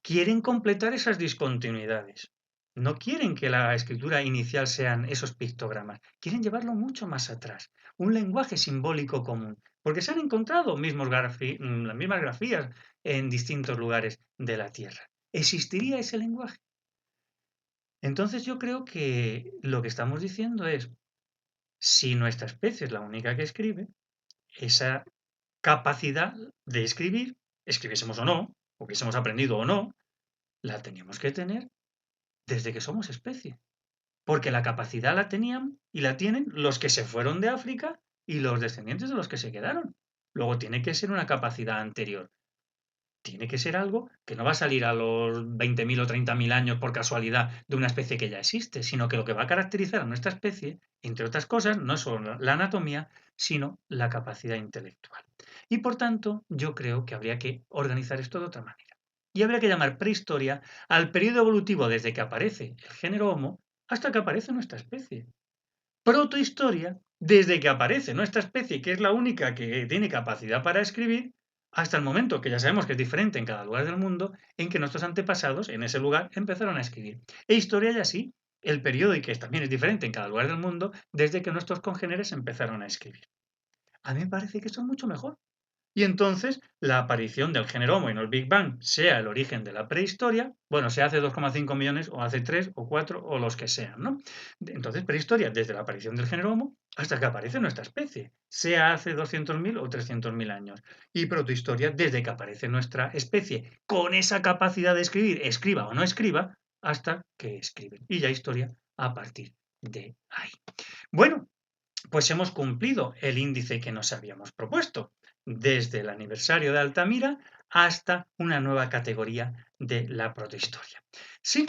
quieren completar esas discontinuidades. No quieren que la escritura inicial sean esos pictogramas, quieren llevarlo mucho más atrás, un lenguaje simbólico común, porque se han encontrado las mismas grafías en distintos lugares de la Tierra. ¿Existiría ese lenguaje? Entonces yo creo que lo que estamos diciendo es, si nuestra especie es la única que escribe, esa capacidad de escribir, escribiésemos o no, hubiésemos aprendido o no, la teníamos que tener desde que somos especie. Porque la capacidad la tenían y la tienen los que se fueron de África y los descendientes de los que se quedaron. Luego tiene que ser una capacidad anterior. Tiene que ser algo que no va a salir a los 20.000 o 30.000 años por casualidad de una especie que ya existe, sino que lo que va a caracterizar a nuestra especie, entre otras cosas, no solo la anatomía, sino la capacidad intelectual. Y por tanto, yo creo que habría que organizar esto de otra manera. Y habría que llamar prehistoria al periodo evolutivo desde que aparece el género Homo hasta que aparece nuestra especie. Protohistoria desde que aparece nuestra especie, que es la única que tiene capacidad para escribir, hasta el momento, que ya sabemos que es diferente en cada lugar del mundo, en que nuestros antepasados en ese lugar empezaron a escribir. E historia y así, el periodo y que también es diferente en cada lugar del mundo, desde que nuestros congéneres empezaron a escribir. A mí me parece que esto es mucho mejor. Y entonces la aparición del género Homo en el Big Bang sea el origen de la prehistoria, bueno, se hace 2,5 millones o hace 3 o 4 o los que sean, ¿no? Entonces, prehistoria desde la aparición del género Homo hasta que aparece nuestra especie, sea hace 200.000 o 300.000 años. Y protohistoria desde que aparece nuestra especie, con esa capacidad de escribir, escriba o no escriba, hasta que escribe. Y ya historia a partir de ahí. Bueno, pues hemos cumplido el índice que nos habíamos propuesto, desde el aniversario de Altamira hasta una nueva categoría de la protohistoria. Sí,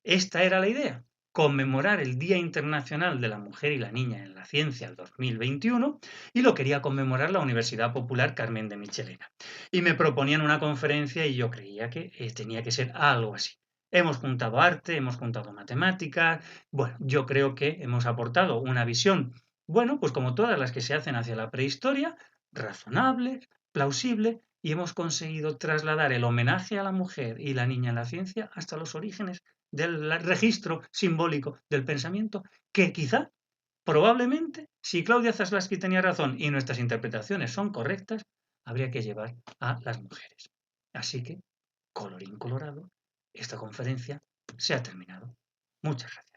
esta era la idea, conmemorar el Día Internacional de la Mujer y la Niña en la Ciencia el 2021 y lo quería conmemorar la Universidad Popular Carmen de Michelena. Y me proponían una conferencia y yo creía que tenía que ser algo así. Hemos juntado arte, hemos juntado matemáticas, bueno, yo creo que hemos aportado una visión bueno, pues como todas las que se hacen hacia la prehistoria, razonable, plausible, y hemos conseguido trasladar el homenaje a la mujer y la niña en la ciencia hasta los orígenes del registro simbólico del pensamiento, que quizá, probablemente, si Claudia Zaslavsky tenía razón y nuestras interpretaciones son correctas, habría que llevar a las mujeres. Así que, colorín colorado, esta conferencia se ha terminado. Muchas gracias.